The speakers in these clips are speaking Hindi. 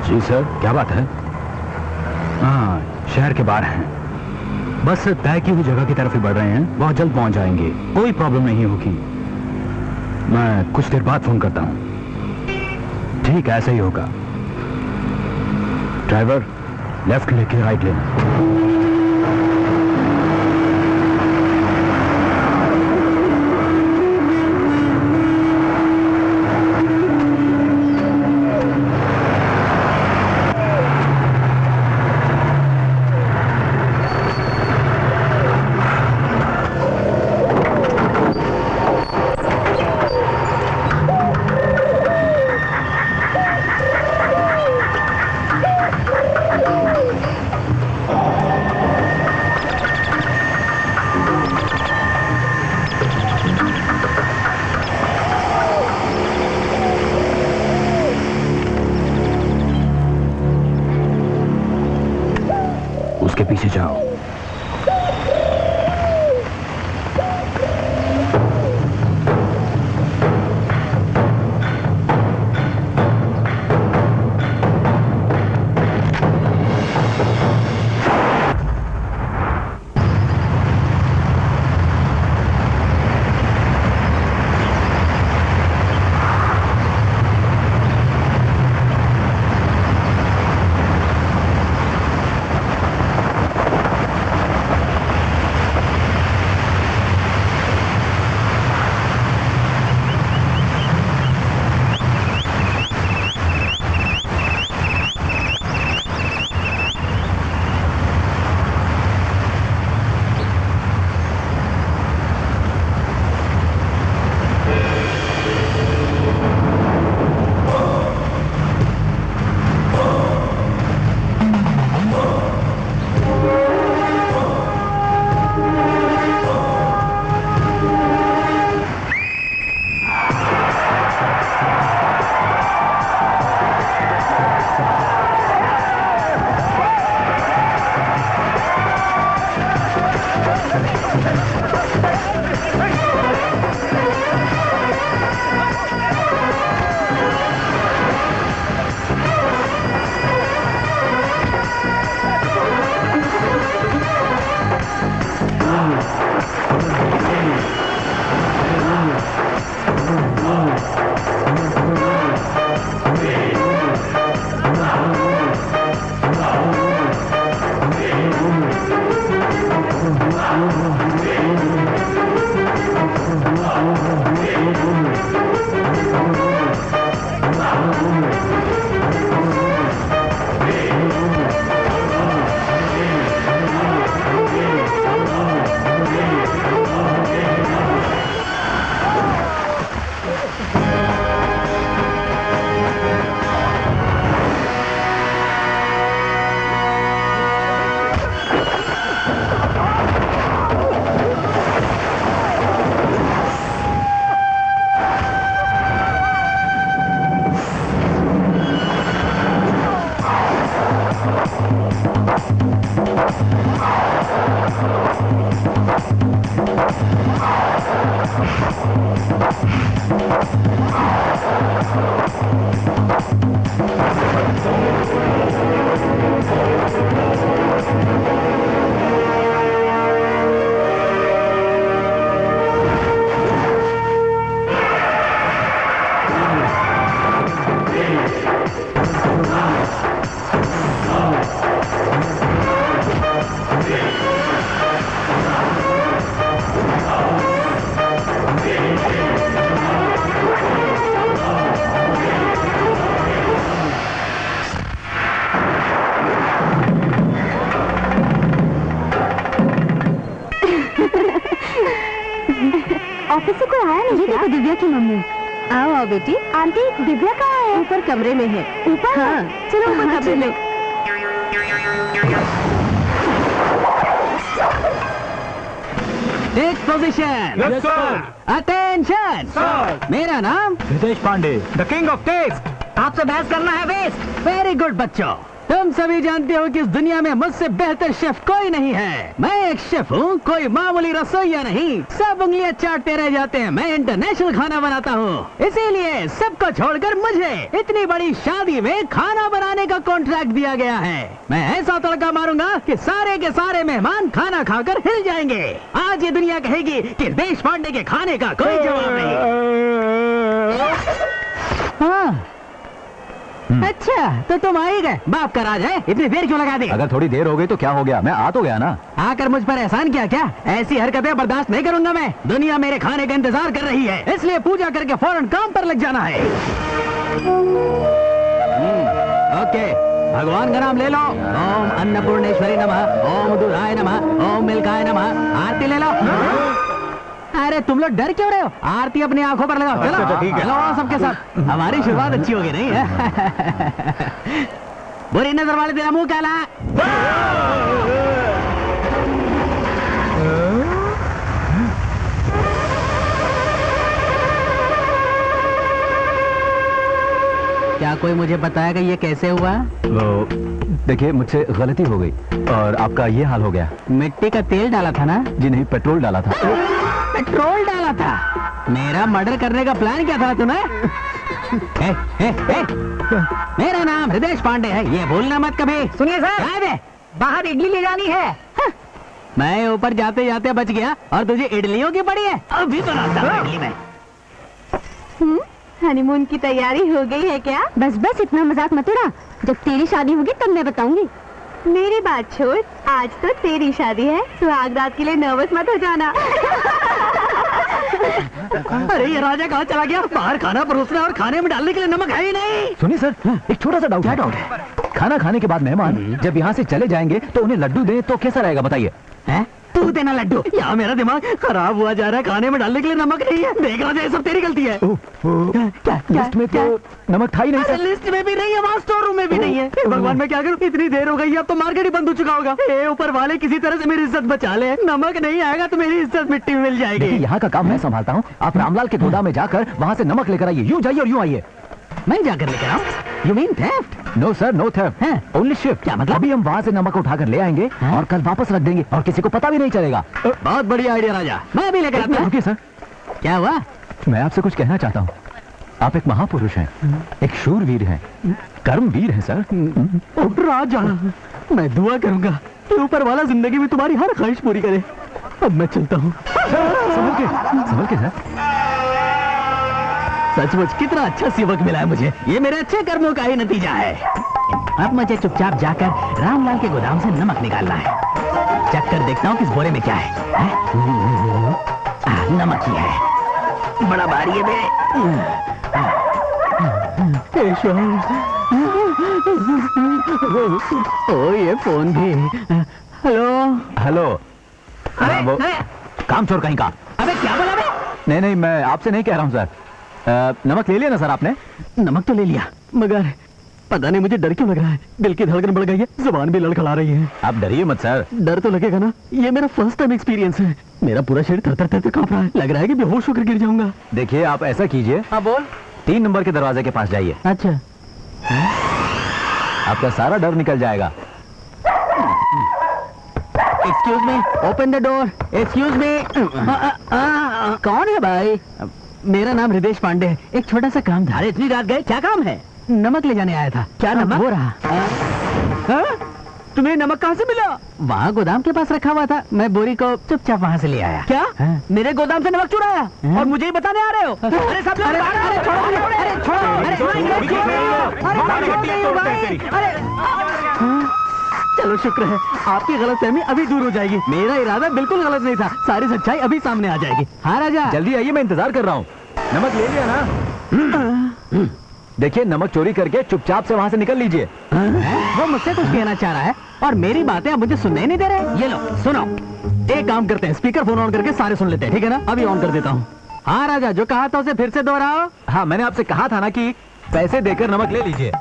जी सर, क्या बात है? हाँ, शहर के बाहर हैं। बस तय की हुई जगह की तरफ ही बढ़ रहे हैं। बहुत जल्द पहुंच जाएंगे, कोई प्रॉब्लम नहीं होगी। मैं कुछ देर बाद फोन करता हूं। ठीक, ऐसा ही होगा। ड्राइवर, लेफ्ट लेके राइट लेना। उसके पीछे जाओ। ऑफिस से कोई आया नहीं? देखो दिव्या की मम्मी। आओ आओ बेटी। आंटी, दिव्या कहाँ है? ऊपर कमरे में है। ऊपर? हाँ चलो ऊपर कमरे में। Take position. Yes sir. Attention sir. मेरा नाम Ritesh Pandey, the king of test. आपसे बहस करना है बेस्ट। वेरी गुड बच्चों, तुम सभी जानते हो कि इस दुनिया में मुझसे बेहतर शेफ कोई नहीं है। मैं एक शेफ हूँ, कोई मामूली रसोइया नहीं। सब उंगलियां चाटते रह जाते हैं, मैं इंटरनेशनल खाना बनाता हूँ। इसीलिए सबको छोड़कर मुझे इतनी बड़ी शादी में खाना बनाने का कॉन्ट्रैक्ट दिया गया है। मैं ऐसा तड़का मारूंगा कि सारे के सारे मेहमान खाना खाकर हिल जाएंगे। आज ये दुनिया कहेगी कि देश पांडे के खाने का कोई जवाब नहीं। हाँ अच्छा, तो तुम आ ही गए। बाप का राज है, इतनी देर क्यों लगा दी? अगर थोड़ी देर हो गई तो क्या हो गया, मैं आ तो गया ना। आकर मुझ पर एहसान किया क्या? ऐसी हरकतें बर्दाश्त नहीं करूंगा मैं। दुनिया मेरे खाने का इंतजार कर रही है, इसलिए पूजा करके फौरन काम पर लग जाना है। ओके, भगवान का नाम ले लो। ओम अन्नपूर्णेश्वरी नमः, ओम दुराय नमः, ओम मिल्काय नमः। आरती ले लो। अरे तुम लोग डर क्यों रहे हो? आरती अपनी आंखों पर लगाओ। चलो ठीक है, चलो सबके साथ। हमारी शुरुआत अच्छी होगी नहीं है? बुरी नजर वाले तेरा मुंह काला। क्या कोई मुझे बताएगा ये कैसे हुआ? देखिए, मुझसे गलती हो गई और आपका ये हाल हो गया। मिट्टी का तेल डाला था ना? जी नहीं, पेट्रोल डाला था। पेट्रोल डाला था? मेरा मर्डर करने का प्लान क्या था तुम्हें? मेरा नाम हृदय पांडे है, ये भूलना मत कभी। सुनिए सर, बाहर इडली ले जानी है। मैं ऊपर जाते जाते बच गया और तुझे इडलियों की पड़ी है। अभी तो नाश्ता है इडली में। हनीमून की तैयारी हो गई है क्या? बस बस इतना मजाक मत उड़ा। जब तेरी शादी होगी तब मैं बताऊंगी। मेरी बात छोड़, आज तो तेरी शादी है, सुहाग रात के लिए नर्वस मत हो जाना। अरे ये राजा कहाँ चला गया? बाहर खाना परोसना और खाने में डालने के लिए नमक है ही नहीं। सुनिए सर, एक छोटा सा डाउट है। खाना खाने के बाद मेहमान जब यहाँ से चले जाएंगे तो उन्हें लड्डू दें तो कैसा रहेगा, बताइए? तू देना लड्डू? यहाँ मेरा दिमाग खराब हुआ जा रहा है। खाने में डालने के लिए नमक नहीं है। देख रहा है, सब तेरी गलती है। लिस्ट में तो नमक था ही नहीं सर। लिस्ट में भी नहीं है, वहाँ स्टोर रूम में भी नहीं है। भगवान मैं क्या करूँ? इतनी देर हो गई, अब तो मार्केट ही बंद हो चुका होगा। ऊपर वाले किसी तरह से मेरी इज्जत बचा ले। नमक नहीं आएगा तो मेरी इज्जत मिट्टी में मिल जाएगी। यहाँ का काम मैं संभालता हूँ, आप रामलाल के गोदाम में जाकर वहाँ से नमक लेकर आइए। यूँ जाइए और यूँ आइए। मैं जाकर लेकर आऊँ? You mean theft? No sir, no theft, only shift. क्या मतलब? अभी हम वहाँ से नमक उठाकर ले आएंगे और कल वापस रख देंगे और किसी को पता भी नहीं चलेगा। बहुत बढ़िया आइडिया राजा, मैं भी लेकर आता हूँ। रुकिए सर, क्या हुआ? मैं आपसे कुछ कहना चाहता हूँ। आप एक महापुरुष हैं, एक शूरवीर हैं, कर्मवीर हैं सर। राजा, मैं दुआ करूंगा कि ऊपर वाला जिंदगी में तुम्हारी हर ख्वाहिश पूरी करे। अब मैं चलता हूँ। संभल के सर। सचमुच कितना अच्छा सेवक मिला है मुझे। ये मेरे अच्छे कर्मों का ही नतीजा है। अब मुझे चुपचाप जाकर रामलाल के गोदाम से नमक निकालना है। चेक कर देखता हूँ किस बोरे में क्या है? नमक ही है, बड़ा भारी है बे। ओ ये फोन भी। Hello hello. अरे काम चोर कहीं का। अबे क्या बोला बे? नहीं नहीं, मैं आपसे नहीं कह रहा हूँ सर। नमक ले लिया ना सर आपने? नमक तो ले लिया, मगर पता नहीं मुझे डर क्यों लग रहा है। दिल की धड़कन बढ़ गई है, जुबान भी लड़खड़ा रही है। आप डरिए मत सर। डर तो लगेगा ना, ये मेरा फर्स्ट टाइम एक्सपीरियंस है। मेरा पूरा शरीर थर-थर कांप रहा है। लग रहा है कि बेहोश होकर गिर जाऊंगा। देखिए, आप ऐसा कीजिए। हाँ बोल। 3 नंबर के दरवाजे के पास जाइए। अच्छा, आपका सारा डर निकल जाएगा। Excuse me, open the door. Excuse me. कौन है भाई? मेरा नाम हृदय पांडे है, एक छोटा सा काम था। अरे इतनी रात गए, क्या काम है? नमक ले जाने आया था। क्या नमक हो रहा? तुम्हें नमक कहाँ से मिला? वहाँ गोदाम के पास रखा हुआ था, मैं बोरी को चुपचाप वहाँ से ले आया। क्या? मेरे गोदाम से नमक चुराया और मुझे ही बताने आ रहे हो? अरे सब लोग चलो शुक्र है, आपकी गलतफहमी अभी दूर हो जाएगी। मेरा इरादा बिल्कुल गलत नहीं था, सारी सच्चाई अभी सामने आ जाएगी। हाँ राजा, जल्दी आइए, मैं इंतजार कर रहा हूँ। नमक ले लिया ना? देखिए, नमक चोरी करके चुपचाप से वहाँ से निकल लीजिए। वो मुझसे कुछ कहना चाह रहा है और मेरी बातें आप मुझे सुनने ही नहीं दे रहे। ये लो सुनो, एक काम करते हैं, स्पीकर फोन ऑन करके सारे सुन लेते हैं, ठीक है ना? अभी ऑन कर देता हूँ। हाँ राजा, जो कहा था उसे फिर से दोहराओ। हाँ, मैंने आपसे कहा था ना कि पैसे देकर नमक ले लीजिए,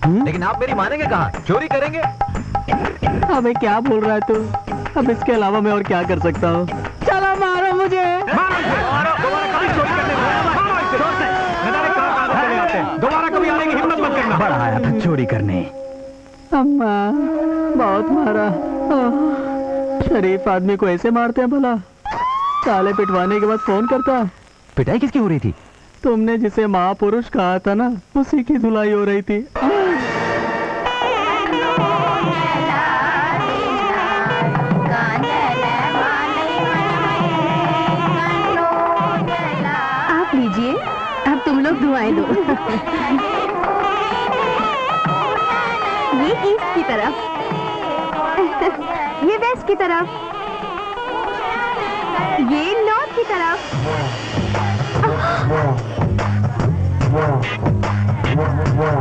लेकिन आप मेरी मानेंगे कहाँ? चोरी करेंगे। अबे क्या बोल रहा है तू? अब इसके अलावा मैं और क्या कर सकता हूँ? चलो मारो मुझे। दोबारा कभी आने की हिम्मत मत करना। बड़ा आया था चोरी करने। अम्मा बहुत मारा। शरीफ आदमी को ऐसे मारते हैं भला? साले पिटवाने के बाद फोन करता। पिटाई किसकी हो रही थी? तुमने जिसे महापुरुष कहा था ना, उसी की धुलाई हो रही थी। आप लीजिए, अब तुम लोग दुआएं दो। ये ईस्ट की तरफ, ये वेस्ट की तरफ, ये नॉर्थ की तरफ।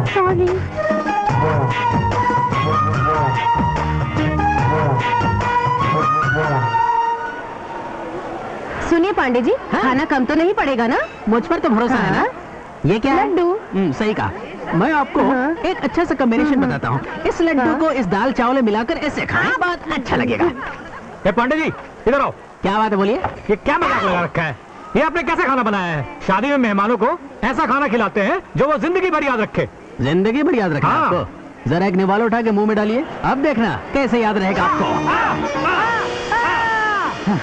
सॉरी। सुनिए पांडे जी, हाँ? खाना कम तो नहीं पड़ेगा ना? मुझ पर तो भरोसा है ना? ये क्या है? लड्डू। सही कहा। मैं आपको हाँ। एक अच्छा सा कॉम्बिनेशन बताता हूँ। इस लड्डू हाँ। को इस दाल चावल में मिलाकर ऐसे खाएं, बहुत अच्छा लगेगा। पांडे जी इधर आओ। क्या बात है, बोलिए। ये क्या मजाक लगा रखा है? ये आपने कैसे खाना बनाया है? शादी में मेहमानों को ऐसा खाना खिलाते हैं जो वो जिंदगी भर याद रखे। जिंदगी भर याद रखना हाँ। आपको। जरा एक निवाला उठा के मुंह में डालिए, अब देखना कैसे याद रहेगा आपको।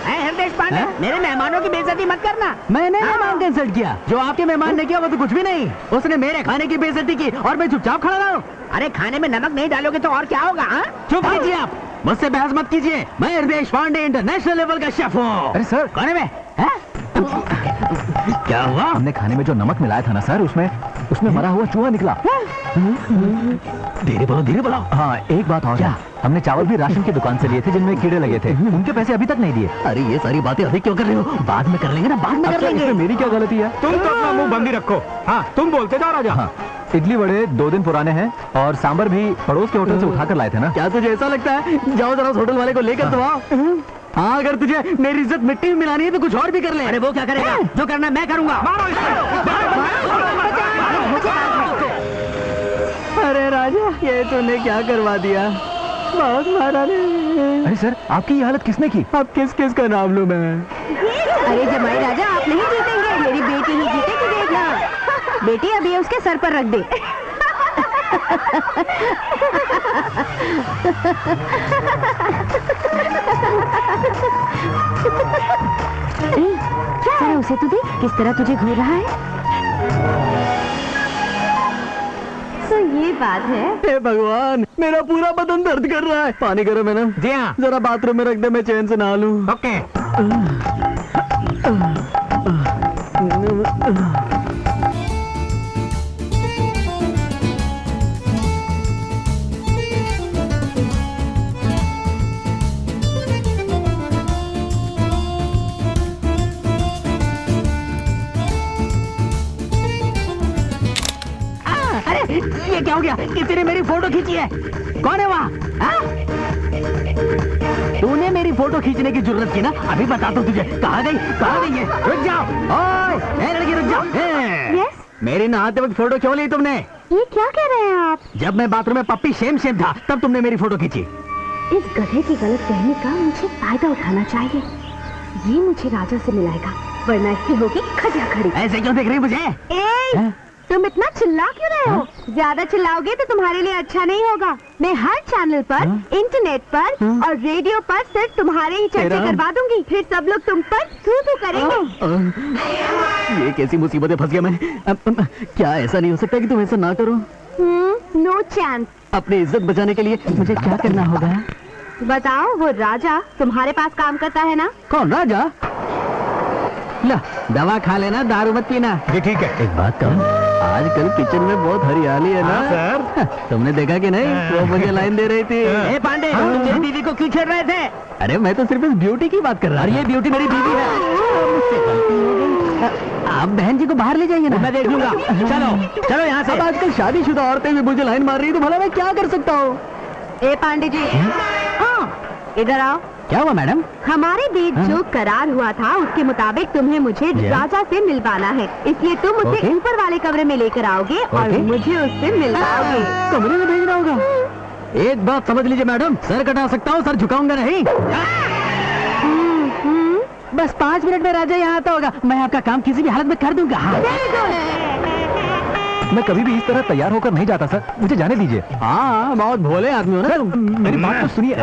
हृदय पांडे, हाँ? मेरे मेहमानों की बेइज्जती मत करना। मैंने मेहमान का इंसल्ट किया, जो आपके मेहमान ने किया वो तो कुछ भी नहीं। उसने मेरे खाने की बेइज्जती की और मैं चुपचाप खड़ा रहा हूँ। अरे खाने में नमक नहीं डालोगे तो और क्या होगा? हाँ? चुप कीजिए आप, मुझसे बहस मत कीजिए। मैं हृदय पांडे इंटरनेशनल लेवल का शेफ हूँ। अरे सर, खाने में है? क्या हुआ? हमने खाने में जो नमक मिलाया था ना सर, उसमें मरा हुआ चूहा निकला। धीरे बोलो, धीरे बोलो। हाँ, एक बात और क्या? है, हमने चावल भी राशन की दुकान से लिए थे जिनमें कीड़े लगे थे, उनके पैसे अभी तक नहीं दिए। अरे ये सारी बातें अभी क्यों कर रहे हो? बाद में कर लेंगे ना, बाद में कर लेंगे। मेरी क्या गलती है? तुम तो अपना मुंह बंदी रखो। हाँ, तुम बोलते जाओ राजा। हाँ, इडली वड़े 2 दिन पुराने हैं और सांबर भी पड़ोस के होटल से उठाकर लाए थे ना। क्या तुझे ऐसा लगता है? जाओ जरा उस होटल वाले को लेकर तो आओ। हाँ, अगर तुझे मेरी इज्जत मिट्टी में मिलानी है तो कुछ और भी कर ले। अरे वो क्या करेगा? जो करना मैं करूंगा। अरे राजा, ये तूने क्या करवा दिया? बहुत मारा रे। अरे सर, आपकी ये हालत किसने की? अब किस किस का नाम लूं मैं? अरे जमाई राजा, आप नहीं जीतेंगे, मेरी बेटी ही जीतेगी, देखना। बेटी अभी ये उसके सर पर रख दे। जरा उसे तो देख, किस तरह तुझे घूर रहा है। तो ये बात है। हे भगवान, मेरा पूरा बदन दर्द कर रहा है। पानी गर्म है ना? जी हाँ। जरा बाथरूम में रख दे, मैं चैन से नहा लूं। ओके। ये क्या हो गया? किसी ने मेरी फोटो खींची है। कौन है वहाँ? तूने मेरी फोटो खींचने की जरूरत की ना? अभी बताता हूँ तुझे। कहाँ गई? कहाँ गई है? रुक जाओ। ओए, ए लड़की रुक जाओ। यस, मेरी नहाते वक्त फोटो क्यों ली तुमने? ये क्या कह रहे हैं आप? जब मैं बाथरूम में पप्पी शेम था, तब तुमने मेरी फोटो खींची। इस गधे की गलत कहने का मुझे फायदा उठाना चाहिए। ये मुझे राजा से मिलाएगा, वरना इसकी होगी खजा खड़ी। ऐसे क्यों देख रही मुझे? ए, तुम इतना चिल्ला क्यों रहे हो? ज्यादा चिल्लाओगे तो तुम्हारे लिए अच्छा नहीं होगा। मैं हर चैनल पर, इंटरनेट पर और रेडियो पर सिर्फ तुम्हारे ही चर्चे करवा दूंगी। फिर सब लोग तुम पर थू थू करेंगे। ये कैसी मुसीबतें फंस गया मैं। क्या ऐसा नहीं हो सकता कि तुम ऐसा ना करो? No chance. अपनी इज्जत बचाने के लिए मुझे क्या करना होगा? बताओ, वो राजा तुम्हारे पास काम करता है ना? कौन राजा? ला, दवा खा लेना, दारू मत पीना। जी ठीक है। एक बात कहूँ, आजकल किचन में बहुत हरियाली है ना? हाँ, सर। तुमने देखा कि नहीं? वो मुझे लाइन दे रही थी। ए पांडे, तुम मेरी बीवी को क्यों छेड़ रहे थे? अरे मैं तो सिर्फ इस ब्यूटी की बात कर रहा हूँ। और ये ब्यूटी मेरी बीवी है। मुझसे गलती हो गई। आप बहन जी को बाहर ले जाइए ना। मैं देख लूंगा। चलो चलो यहाँ से। अब आजकल शादीशुदा औरतें भी मुझे लाइन मार रही है, तो भला मैं क्या कर सकता हूँ? ए पांडे जी, हाँ, इधर आओ। क्या हुआ मैडम? हमारे बीच जो करार हुआ था उसके मुताबिक तुम्हें मुझे राजा से मिलवाना है, इसलिए तुम उसे ओके। ऊपर वाले कमरे में लेकर आओगे और ओके। मुझे उससे मिलवाओगे। कमरे में भेजना होगा? एक बात समझ लीजिए मैडम, सर कटा सकता हूँ, सर झुकाऊंगा नहीं। बस 5 मिनट में राजा यहाँ आता होगा, मैं आपका काम किसी भी हालत में कर दूंगा। हाँ। मैं कभी भी इस तरह तैयार होकर नहीं जाता सर, मुझे जाने दीजिए। हाँ, बहुत भोले आदमी हो ना तुम। मेरी बात तो सुनिए।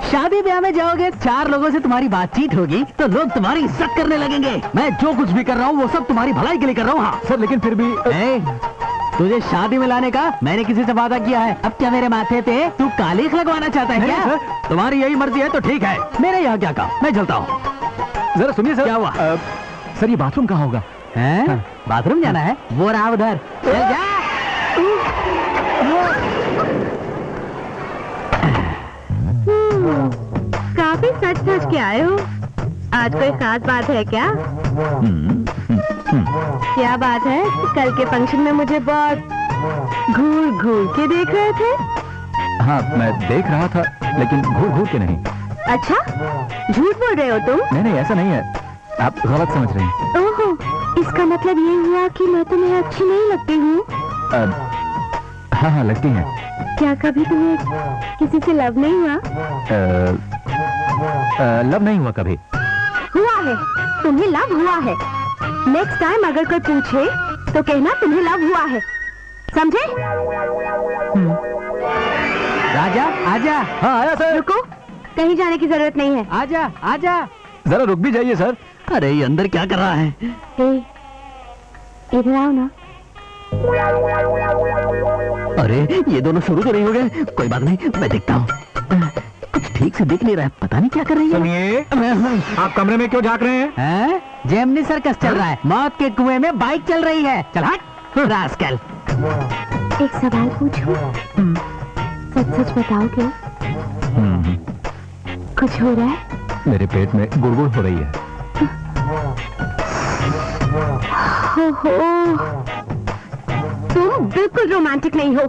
शादी ब्याह में जाओगे, 4 लोगों से तुम्हारी बातचीत होगी तो लोग तुम्हारी इज्जत करने लगेंगे। मैं जो कुछ भी कर रहा हूँ वो सब तुम्हारी भलाई के लिए कर रहा हूँ। हाँ सर, लेकिन फिर भी तुझे शादी में लाने का मैंने किसी से वादा किया है। अब क्या मेरे माथे पे तू कालीख लगवाना चाहता है क्या? तुम्हारी यही मर्जी है तो ठीक है, मेरे यहाँ क्या काम, मैं चलता हूँ। जरा सुनिए सर। क्या हुआ? सर ये बाथरूम कहाँ होगा? हैं? बाथरूम जाना है? वो रहा उधर, चल जा। काफी सच धज के आए हो। आज कोई खास बात है क्या? क्या बात है? कल के फंक्शन में मुझे बहुत घूर घूर के देख रहे थे। हाँ, मैं देख रहा था, लेकिन घूर घूर के नहीं। अच्छा, झूठ बोल रहे हो तुम? नहीं, ऐसा नहीं है, आप गलत समझ रही हैं। ओहो, इसका मतलब ये हुआ कि मैं तुम्हें अच्छी नहीं लगती हूँ? हाँ, लगती हैं। क्या कभी तुम्हें किसी से लव नहीं हुआ? लव नहीं हुआ कभी। हुआ है, तुम्हें लव हुआ है। नेक्स्ट टाइम अगर कोई पूछे तो कहना तुम्हें लव हुआ है, समझे? राजा आजा। हाँ, आया सर। रुको, कहीं जाने की जरूरत नहीं है। आजा आजा। जरा रुक भी जाइए सर। अरे ये अंदर क्या कर रहा है? इधर आओ ना। अरे ये दोनों शुरू तो नहीं हो गए? कोई बात नहीं, मैं देखता हूँ। कुछ ठीक से दिख नहीं रहा है, पता नहीं क्या कर रही है। सुनिए, आप कमरे में क्यों झांक रहे हैं? जेमनी सर्कस चल रहा है, मौत के कुएं में बाइक चल रही है। चल हट रास्कल। एक सवाल पूछूं? सच सच बताओगे? कुछ हो रहा है? मेरे पेट में गुड़गुड़ हो रही है। हो, तुम बिल्कुल रोमांटिक नहीं हो।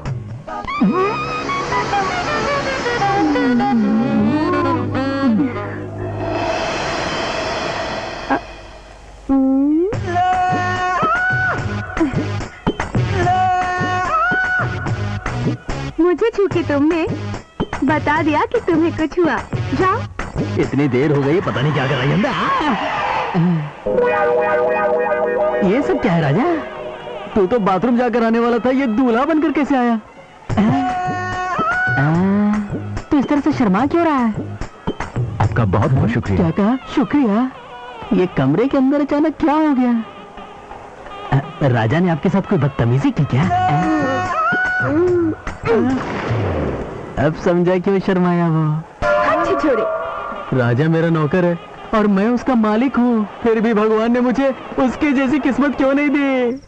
मुझे छू के तुमने बता दिया कि तुम्हें कुछ हुआ। जाओ। इतनी देर हो गई, पता नहीं क्या कर रही है अंदर। ये सब क्या है राजा? तू तो बाथरूम जाकर आने वाला था, ये दूल्हा बनकर कैसे आया? तू इस तरह से शर्मा क्यों रहा है? आपका बहुत बहुत शुक्रिया। क्या कहा? शुक्रिया? ये कमरे के अंदर अचानक क्या हो गया? राजा ने आपके साथ कोई बदतमीजी की क्या? अब समझा क्यों शर्माया वो। अच्छे छोरे। राजा मेरा नौकर है और मैं उसका मालिक हूँ, फिर भी भगवान ने मुझे उसकी जैसी किस्मत क्यों नहीं दी?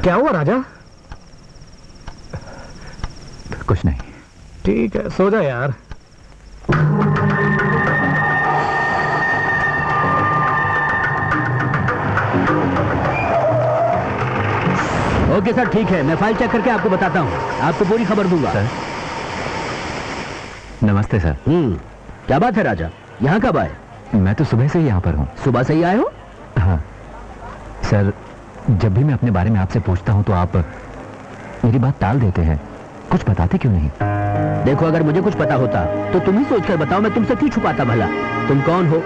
क्या हुआ राजा? कुछ नहीं। ठीक है, सो जा यार। ओके सर, ठीक है, मैं फाइल चेक करके आपको बताता हूँ, आपको पूरी खबर दूंगा। सर, नमस्ते सर। क्या बात है राजा, यहाँ कब आए? मैं तो सुबह से ही यहाँ पर हूँ। सुबह से ही आए हो? हाँ सर, जब भी मैं अपने बारे में आपसे पूछता हूँ तो आप मेरी बात टाल देते हैं, कुछ बताते क्यों नहीं? देखो, अगर मुझे कुछ पता होता तो तुम ही सोचकर बताओ, मैं तुमसे क्यों छुपाता भला? तुम कौन हो,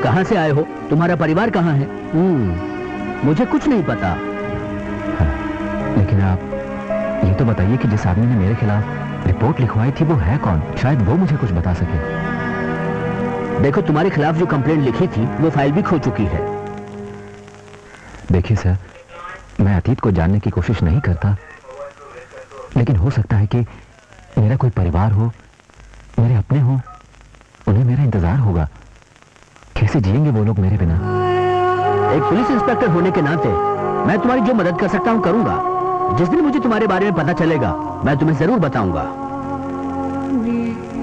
कहाँ से आए हो, तुम्हारा परिवार कहाँ है? मुझे कुछ नहीं पता। हाँ, लेकिन आप ये तो बताइए कि जिस आदमी ने मेरे खिलाफ रिपोर्ट लिखवाई थी वो है कौन? शायद वो मुझे कुछ बता सके। देखो, तुम्हारे खिलाफ जो कंप्लेंट लिखी थी वो फाइल भी खो चुकी है। देखिए सर, मैं अतीत को जानने की कोशिश नहीं करता, लेकिन हो सकता है कि मेरा कोई परिवार हो, मेरे अपने हो, उन्हें मेरा इंतजार होगा। कैसे जिएंगे वो लोग मेरे बिना? एक पुलिस इंस्पेक्टर होने के नाते मैं तुम्हारी जो मदद कर सकता हूं करूंगा। जिस दिन मुझे तुम्हारे बारे में पता चलेगा मैं तुम्हें जरूर बताऊंगा।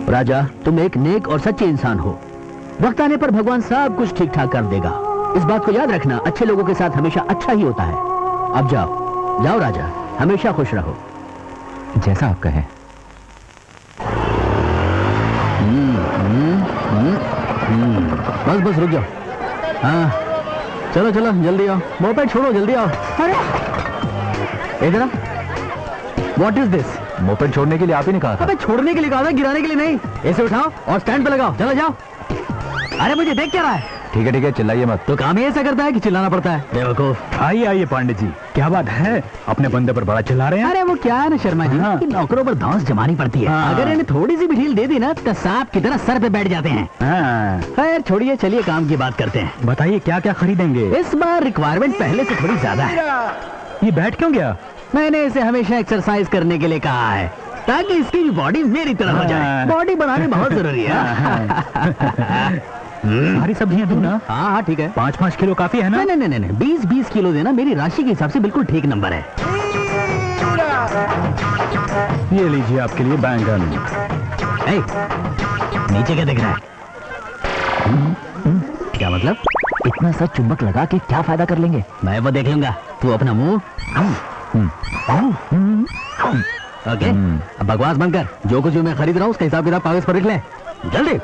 राजा, तुम एक नेक और सच्चे इंसान हो। वक्त आने पर भगवान सब कुछ ठीक ठाक कर देगा। इस बात को याद रखना, अच्छे लोगों के साथ हमेशा अच्छा ही होता है। अब जाओ। जाओ राजा, हमेशा खुश रहो। जैसा आप कहें। बस बस रुक जाओ। हाँ चलो चलो जल्दी आओ, मोपेड छोड़ो जल्दी आओ। अरे इधर व्हाट इज दिस? मोपेड छोड़ने के लिए आप ही ने कहा था। अबे छोड़ने के लिए कहा था, गिराने के लिए नहीं। ऐसे उठाओ और स्टैंड पे लगाओ, चलो जाओ। अरे मुझे देख क्या रहा है? ठीक है चिल्लाइए मत। तो काम ही ऐसा करता है कि चिल्लाना पड़ता है, बेवकूफ। आइए आइए पांडे जी, क्या बात है, अपने बंदे पर बड़ा चिल्ला रहे हैं? अरे वो क्या है ना शर्मा जी, हाँ। कि नौकरों पर धौंस जमानी पड़ती है। हाँ। अगर इन्हें थोड़ी सी भी ढील दे दी ना तो सांप की तरह सर पे बैठ जाते हैं। हाँ। खैर छोड़िए, चलिए काम की बात करते हैं। बताइए क्या क्या खरीदेंगे? इस बार रिक्वायरमेंट पहले से थोड़ी ज्यादा है। ये बैठ क्यों गया? मैंने इसे हमेशा एक्सरसाइज करने के लिए कहा है, ताकि इसकी भी बॉडी मेरी तरह हो जाए। हाँ। बॉडी बनानी बहुत जरूरी है। सारी सब्जियां दूं ना? हाँ हाँ ठीक है। 5-5 किलो काफी है ना? नहीं नहीं नहीं, 20-20 किलो देना, मेरी राशि के हिसाब से बिल्कुल ठीक नंबर है। ये लीजिए आपके लिए बैंगन। ए, नीचे क्या दिख रहा है? क्या मतलब? इतना सा चुंबक लगा के क्या फायदा कर लेंगे? मैं वो देख लूंगा, तू अपना मुंह। ओके, अब बकवास बंद कर। जो कुछ भी मैं खरीद रहा हूँ उसका हिसाब किताब कागज पर लिख ले जल्दी।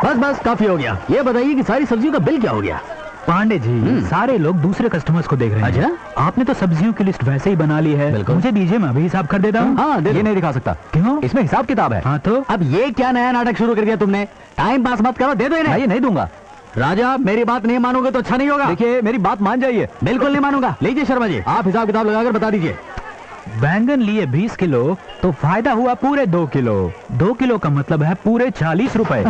बस बस काफी हो गया। ये बताइए कि सारी सब्जियों का बिल क्या हो गया? पांडे जी, सारे लोग दूसरे कस्टमर्स को देख रहे हैं। अच्छा? आपने तो सब्जियों की लिस्ट वैसे ही बना ली है। बिल्कुल। मुझे दीजिए, मैं अभी हिसाब कर देता हूँ। हाँ, ये नहीं दिखा सकता। क्यों? इसमें हिसाब किताब है। हाँ तो अब ये क्या नया नाटक शुरू कर दिया तुमने? टाइम पास मत करो, दे दो इन्हें। ये नहीं दूंगा। राजा, मेरी बात नहीं मानोगे तो अच्छा नहीं होगा। देखिए मेरी बात मान जाइए। बिल्कुल नहीं मानूंगा। लीजिए शर्मा जी, आप हिसाब किताब लगाकर बता दीजिए। बैंगन लिए 20 किलो तो फायदा हुआ पूरे 2 किलो। 2 किलो का मतलब है पूरे 40 रुपए।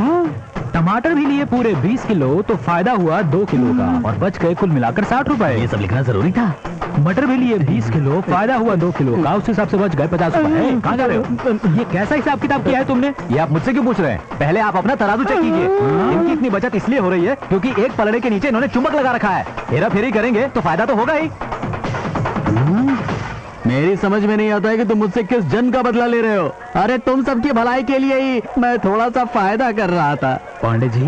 टमाटर भी लिए पूरे 20 किलो तो फायदा हुआ 2 किलो का और बच गए कुल मिलाकर 60 रुपए। ये सब लिखना जरूरी था। मटर भी लिए 20 किलो, फायदा हुआ 2 किलो का, उस हिसाब से बच गए 50 रुपए। कहाँ जा रहे हो? ये कैसा हिसाब किताब किया है तुमने? ये आप मुझसे क्यों पूछ रहे हैं? पहले आप अपना तराजू चेक कीजिए। इनकी इतनी बचत इसलिए हो रही है क्योंकि एक पलड़े के नीचे इन्होंने चुंबक लगा रखा है। हेरा फेरी करेंगे तो फायदा तो होगा ही। मेरी समझ में नहीं आता है कि तुम मुझसे किस जन का बदला ले रहे हो। अरे तुम सबकी भलाई के लिए ही मैं थोड़ा सा फायदा कर रहा था। पांडे जी,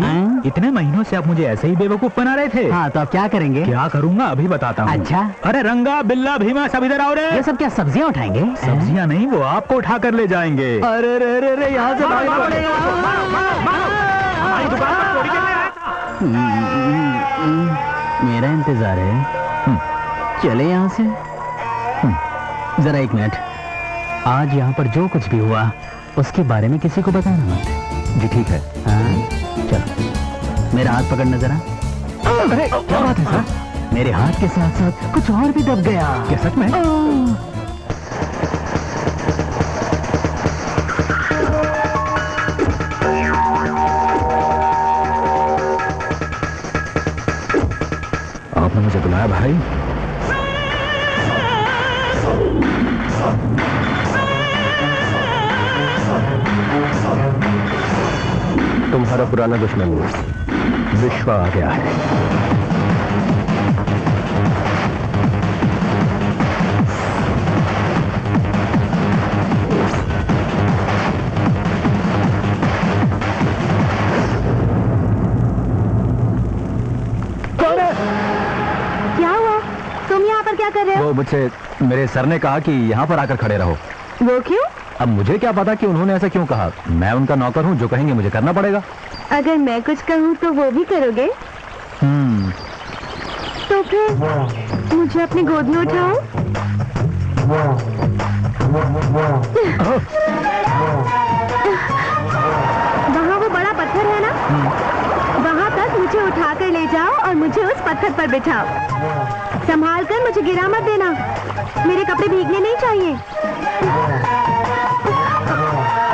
इतने महीनों से आप मुझे ऐसे ही बेवकूफ बना रहे थे। हाँ तो अब क्या करेंगे? क्या करूंगा अभी बताता हूँ। अच्छा? अरे रंगा बिल्ला भीमा सब इधर आओ रे। ये सब क्या सब्जियां उठाएंगे? सब्जियां नहीं, वो आपको उठा कर ले जाएंगे। अरे रे रे रे, यहाँ से भागना पड़ेगा। हमारी दुकान पर चोरी करने आया था। मेरा इंतजार है। चले यहाँ से। जरा एक मिनट, आज यहाँ पर जो कुछ भी हुआ उसके बारे में किसी को बताना मत। जी ठीक है। हाँ चलो, मेरा हाथ पकड़ना जरा। क्या बात है सर? मेरे हाथ के साथ साथ कुछ और भी दब गया। क्या सच में? आपने मुझे बुलाया भाई? तुम्हारा पुराना दुश्मन विश्व आ गया है। क्या हुआ? तुम यहाँ पर क्या कर रहे हो? वो मुझसे मेरे सर ने कहा कि यहाँ पर आकर खड़े रहो। वो क्यों? अब मुझे क्या पता कि उन्होंने ऐसा क्यों कहा। मैं उनका नौकर हूँ, जो कहेंगे मुझे करना पड़ेगा। अगर मैं कुछ कहूँ तो वो भी करोगे? तो फिर मुझे अपनी गोद में उठाओ। वहाँ वो बड़ा पत्थर है ना, वहाँ तक मुझे उठा कर ले जाओ और मुझे उस पत्थर पर बिठाओ। संभाल कर, मुझे गिरा मत देना। मेरे कपड़े भीगने नहीं चाहिए।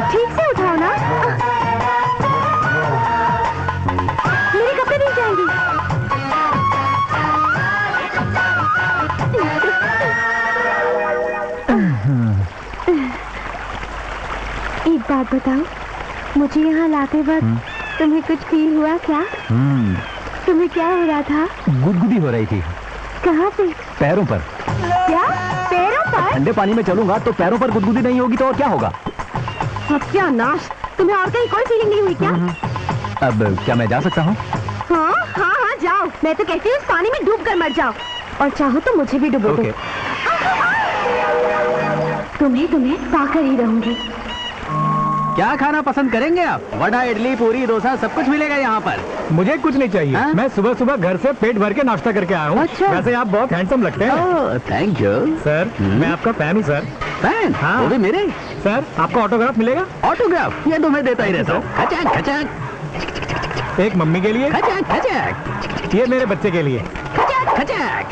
ठीक से उठाओ ना, मेरे कपड़े भीग जाएंगे। एक बात बताओ, मुझे यहाँ लाते वक्त तुम्हें कुछ फील हुआ क्या? तुम्हें क्या हो रहा था? गुदगुदी हो रही थी। कहाँ पे? पैरों पर। क्या पैरों पर? ठंडे पानी में चलूंगा तो पैरों पर गुदगुदी नहीं होगी तो और क्या होगा? सत्यानाश, तुम्हें और कहीं कोई फीलिंग नहीं हुई क्या? अब क्या मैं जा सकता हूँ? हाँ हाँ हाँ जाओ, मैं तो कहती हूँ इस पानी में डूब कर मर जाओ, और चाहो तो मुझे भी डुबो दो। तुम्हें पाकर ही रहूंगी। क्या खाना पसंद करेंगे आप? वड़ा, इडली, पूरी, डोसा सब कुछ मिलेगा यहाँ पर। मुझे कुछ नहीं चाहिए। हाँ? मैं सुबह सुबह घर से पेट भर के नाश्ता करके आया हूँ। अच्छा। वैसे आप बहुत हैंडसम लगते हैं। थैंक यू सर, मैं आपका फैन हूँ सर। फैन? हाँ। वो भी मेरे? सर, आपको ऑटोग्राफ मिलेगा? ऑटोग्राफ? ये तो मैं देता ही रहता हूँ। खचाक खचाक एक मम्मी के लिए, खचाक खचाक ये मेरे बच्चे के लिए। खचाक खचाक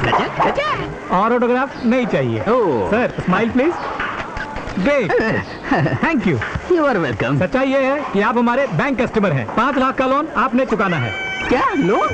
खचाक खचाक। और ऑटोग्राफ नहीं चाहिए। Oh. Sir, smile please. Great, thank you. You are welcome. सच्चाई ये है कि आप हमारे बैंक कस्टमर हैं। 5 लाख का लोन आपने चुकाना है। क्या लोन?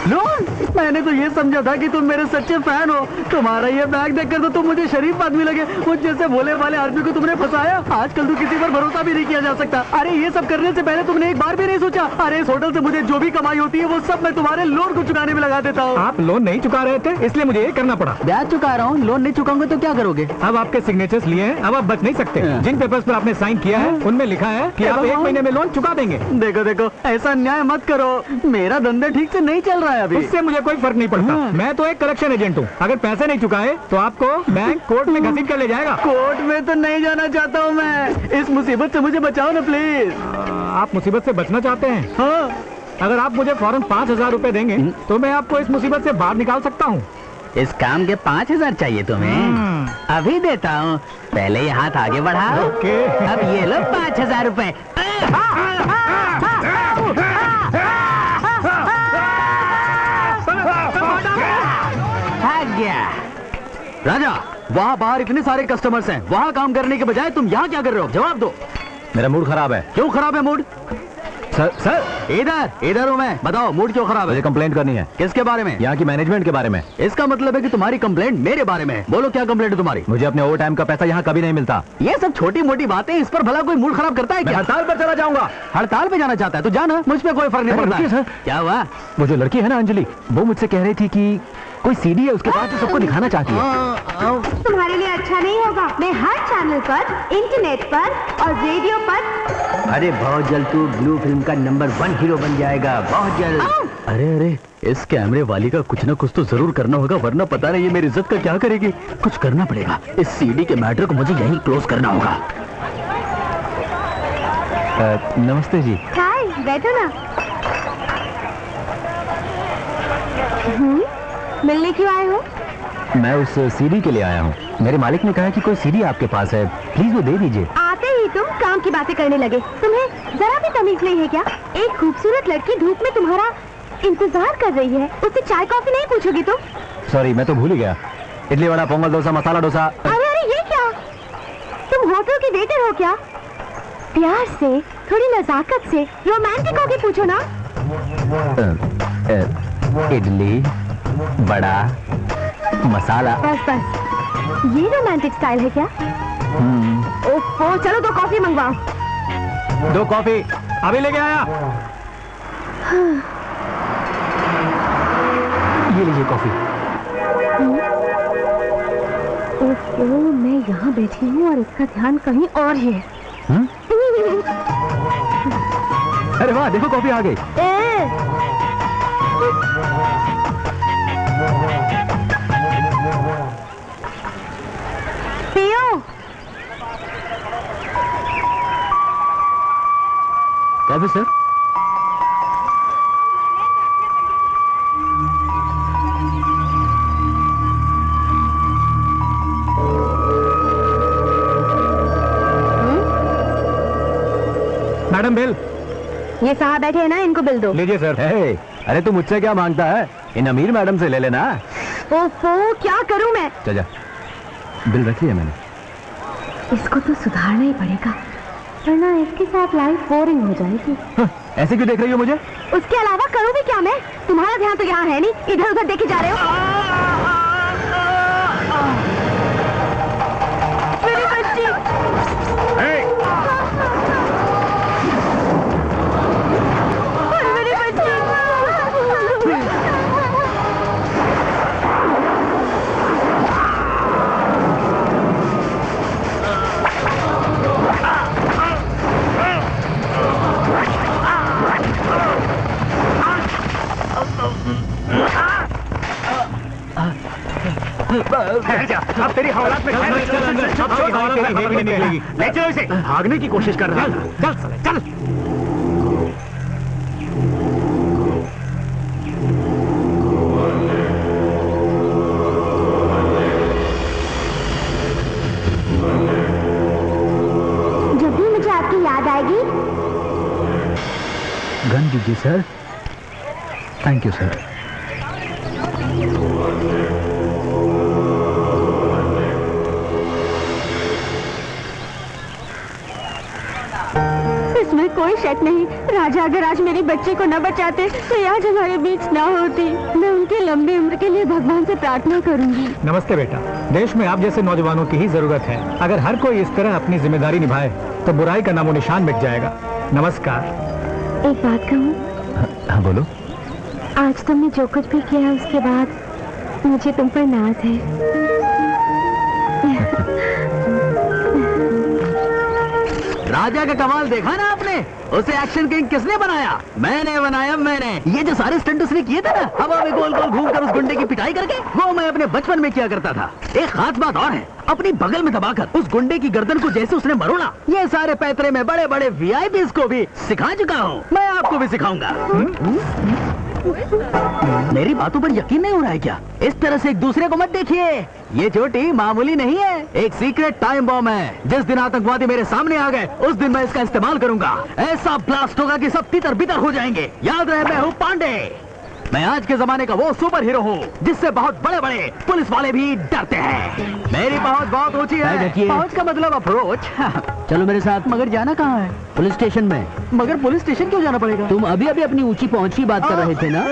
लोन? मैंने तो ये समझा था कि तुम मेरे सच्चे फैन हो। तुम्हारा ये बैग देखकर तो तुम मुझे शरीफ आदमी लगे। मुझ जैसे भोले वाले आदमी को तुमने फंसाया। आजकल तो किसी पर भरोसा भी नहीं किया जा सकता। अरे ये सब करने से पहले तुमने एक बार भी नहीं सोचा? अरे इस होटल से मुझे जो भी कमाई होती है वो सब मैं तुम्हारे लोन को चुकाने में लगा देता हूँ। आप लोन नहीं चुका रहे थे, इसलिए मुझे ये करना पड़ा। ब्याज चुका रहा हूँ, लोन नहीं चुकाऊंगा तो क्या करोगे? अब आपके सिग्नेचर्स लिए हैं, अब आप बच नहीं सकते। जिन पेपर्स पर आपने साइन किया है उनमें लिखा है कि आप 1 महीने में लोन चुका देंगे। देखो देखो, ऐसा अन्याय मत करो। मेरा धंधा ठीक से नहीं चल रहा है अभी। उससे मुझे कोई फर्क नहीं पड़ता। मैं तो एक कलेक्शन एजेंट हूँ। अगर पैसे नहीं चुकाए तो आपको बैंक कोर्ट में घसीट कर ले जाएगा। कोर्ट में तो नहीं जाना चाहता हूँ मैं। इस मुसीबत से मुझे बचाओ ना प्लीज। आप मुसीबत से बचना चाहते हैं? हाँ। अगर आप मुझे फौरन 5,000 रुपए देंगे तो मैं आपको इस मुसीबत से बाहर निकाल सकता हूँ। इस काम के 5,000 चाहिए तुम्हें? अभी देता हूँ, पहले ये हाथ आगे बढ़ाओ। ओके। अब ये लो 5,000 रुपए। राजा, वहाँ बाहर इतने सारे कस्टमर्स हैं, वहाँ काम करने के बजाय तुम यहाँ क्या कर रहे हो? जवाब दो। मेरा मूड खराब है। क्यों खराब है मूड? सर इधर हूँ मैं। बताओ मूड क्यों खराब है? मुझे कंप्लेंट करनी है। किसके बारे में? यहाँ की मैनेजमेंट के बारे में। इसका मतलब है कि तुम्हारी कंप्लेंट मेरे बारे में है। बोलो क्या कंप्लेंट है तुम्हारी? मुझे अपने ओवर टाइम का पैसा यहाँ कभी नहीं मिलता। ये सब छोटी मोटी बातें, इस पर भला कोई मूड खराब करता है मैं क्या? हड़ताल पर चला जाऊंगा। हड़ताल पे जाना चाहता है तो जाना, मुझ पे कोई फर्क नहीं अरे पड़ता। रुकिए सर। क्या हुआ? वो जो लड़की है ना अंजलि, वो मुझसे कह रही थी कि कोई सीडी है उसके पास जो सबको दिखाना चाहती है। तुम्हारे लिए अच्छा नहीं होगा। मैं हर चैनल पर, इंटरनेट पर और रेडियो पर। अरे बहुत जल्द तू ब्लू फिल्म का नंबर 1 हीरो बन जाएगा, बहुत जल्द। अरे इस कैमरे वाली का कुछ ना कुछ तो जरूर करना होगा, वरना पता नहीं ये मेरी इज्जत का क्या करेगी। कुछ करना पड़ेगा। इस सीडी के मैटर को मुझे यहीं क्लोज करना होगा। नमस्ते जी। हाय, बैठो ना। मिलने क्यों आए हो? मैं उस सीडी के लिए आया हूँ। मेरे मालिक ने कहा कि कोई सीडी आपके पास है, प्लीज वो दे दीजिए। आते ही तुम काम की बातें करने लगे। तुम्हें जरा भी तमीज नहीं है क्या? एक खूबसूरत लड़की धूप में तुम्हारा इंतजार कर रही है, उससे चाय कॉफी नहीं पूछोगी तुम? सॉरी, मैं तो भूल ही गया। इडली वड़ा, पोंगल डोसा, मसाला डोसा। अरे ये क्या? तुम होटल की वेटर हो क्या? प्यार से, थोड़ी नजाकत से, रोमांटिक होके पूछो ना। इडली बड़ा मसाला। बस ये रोमांटिक स्टाइल है क्या? ओफो, चलो 2 कॉफी मंगवाओ। 2 कॉफी अभी लेके आया। ये लीजिए कॉफी। ओफो, मैं यहाँ बैठी हूँ और इसका ध्यान कहीं और है। अरे वाह, देखो कॉफी आ गई। पियो। Coffee sir. Madam bill. ये साहब बैठे हैं ना, इनको बिल दो। लीजिए सर। अरे तू मुझसे क्या मांगता है? इन अमीर मैडम से ले लेना। ओफो, क्या करूं मैं? चल जा, बिल रख लिया मैंने। इसको तो सुधारना ही पड़ेगा, वरना इसके साथ लाइफ बोरिंग हो जाएगी। ऐसे क्यों देख रही हो मुझे? उसके अलावा करूं भी क्या मैं? तुम्हारा ध्यान तो यहाँ है नहीं, इधर उधर देखे जा रहे हो। मेरी बच्ची। मेरी बच्ची। अब तेरी हवालात में निकलेगी। ले चलो इसे। भागने की कोशिश कर रहा था। चल चल। जब भी मुझे आपकी याद आएगी। गन दीजिए सर। Thank you sir. इसमें कोई शक नहीं, राजा अगर आज मेरी बच्ची को न बचाते तो ये आज हमारे बीच न होती। मैं उनकी लंबी उम्र के लिए भगवान से प्रार्थना करूंगी। नमस्ते बेटा। देश में आप जैसे नौजवानों की ही जरूरत है। अगर हर कोई इस तरह अपनी जिम्मेदारी निभाए तो बुराई का नामो निशान मिट जाएगा। नमस्कार। एक बात कहूँ? हाँ बोलो। आज तुमने जो कुछ भी किया उसके बाद मुझे तुम पर नाज है। राजा का कमाल देखा ना आपने? उसे एक्शन किंग किसने बनाया? मैंने बनाया, मैंने। ये जो सारे स्टंट उसने किए थे ना, हवा में गोल गोल घूमकर उस गुंडे की पिटाई करके, वो मैं अपने बचपन में किया करता था। एक खास बात और है, अपनी बगल में दबाकर उस गुंडे की गर्दन को जैसे उसने मरोड़ा, ये सारे पैतरे में बड़े बड़े वीआईपीज़ को भी सिखा चुका हूँ। मैं आपको भी सिखाऊंगा। मेरी बातों पर यकीन नहीं हो रहा है क्या? इस तरह से एक दूसरे को मत देखिए। ये चोटी मामूली नहीं है, एक सीक्रेट टाइम बॉम्ब है। जिस दिन आतंकवादी मेरे सामने आ गए उस दिन मैं इसका इस्तेमाल करूंगा। ऐसा ब्लास्ट होगा कि सब तितर बितर हो जाएंगे। याद रहे, मैं हूँ पांडे। मैं आज के जमाने का वो सुपर हीरो हूँ जिससे बहुत बड़े बड़े पुलिस वाले भी डरते हैं। मेरी पहुँच बहुत ऊंची है। पहुँच का मतलब अप्रोच। चलो मेरे साथ। मगर जाना कहाँ है? पुलिस स्टेशन में। मगर पुलिस स्टेशन क्यों जाना पड़ेगा? तुम अभी अभी अपनी ऊंची पहुंच की बात कर रहे थे ना?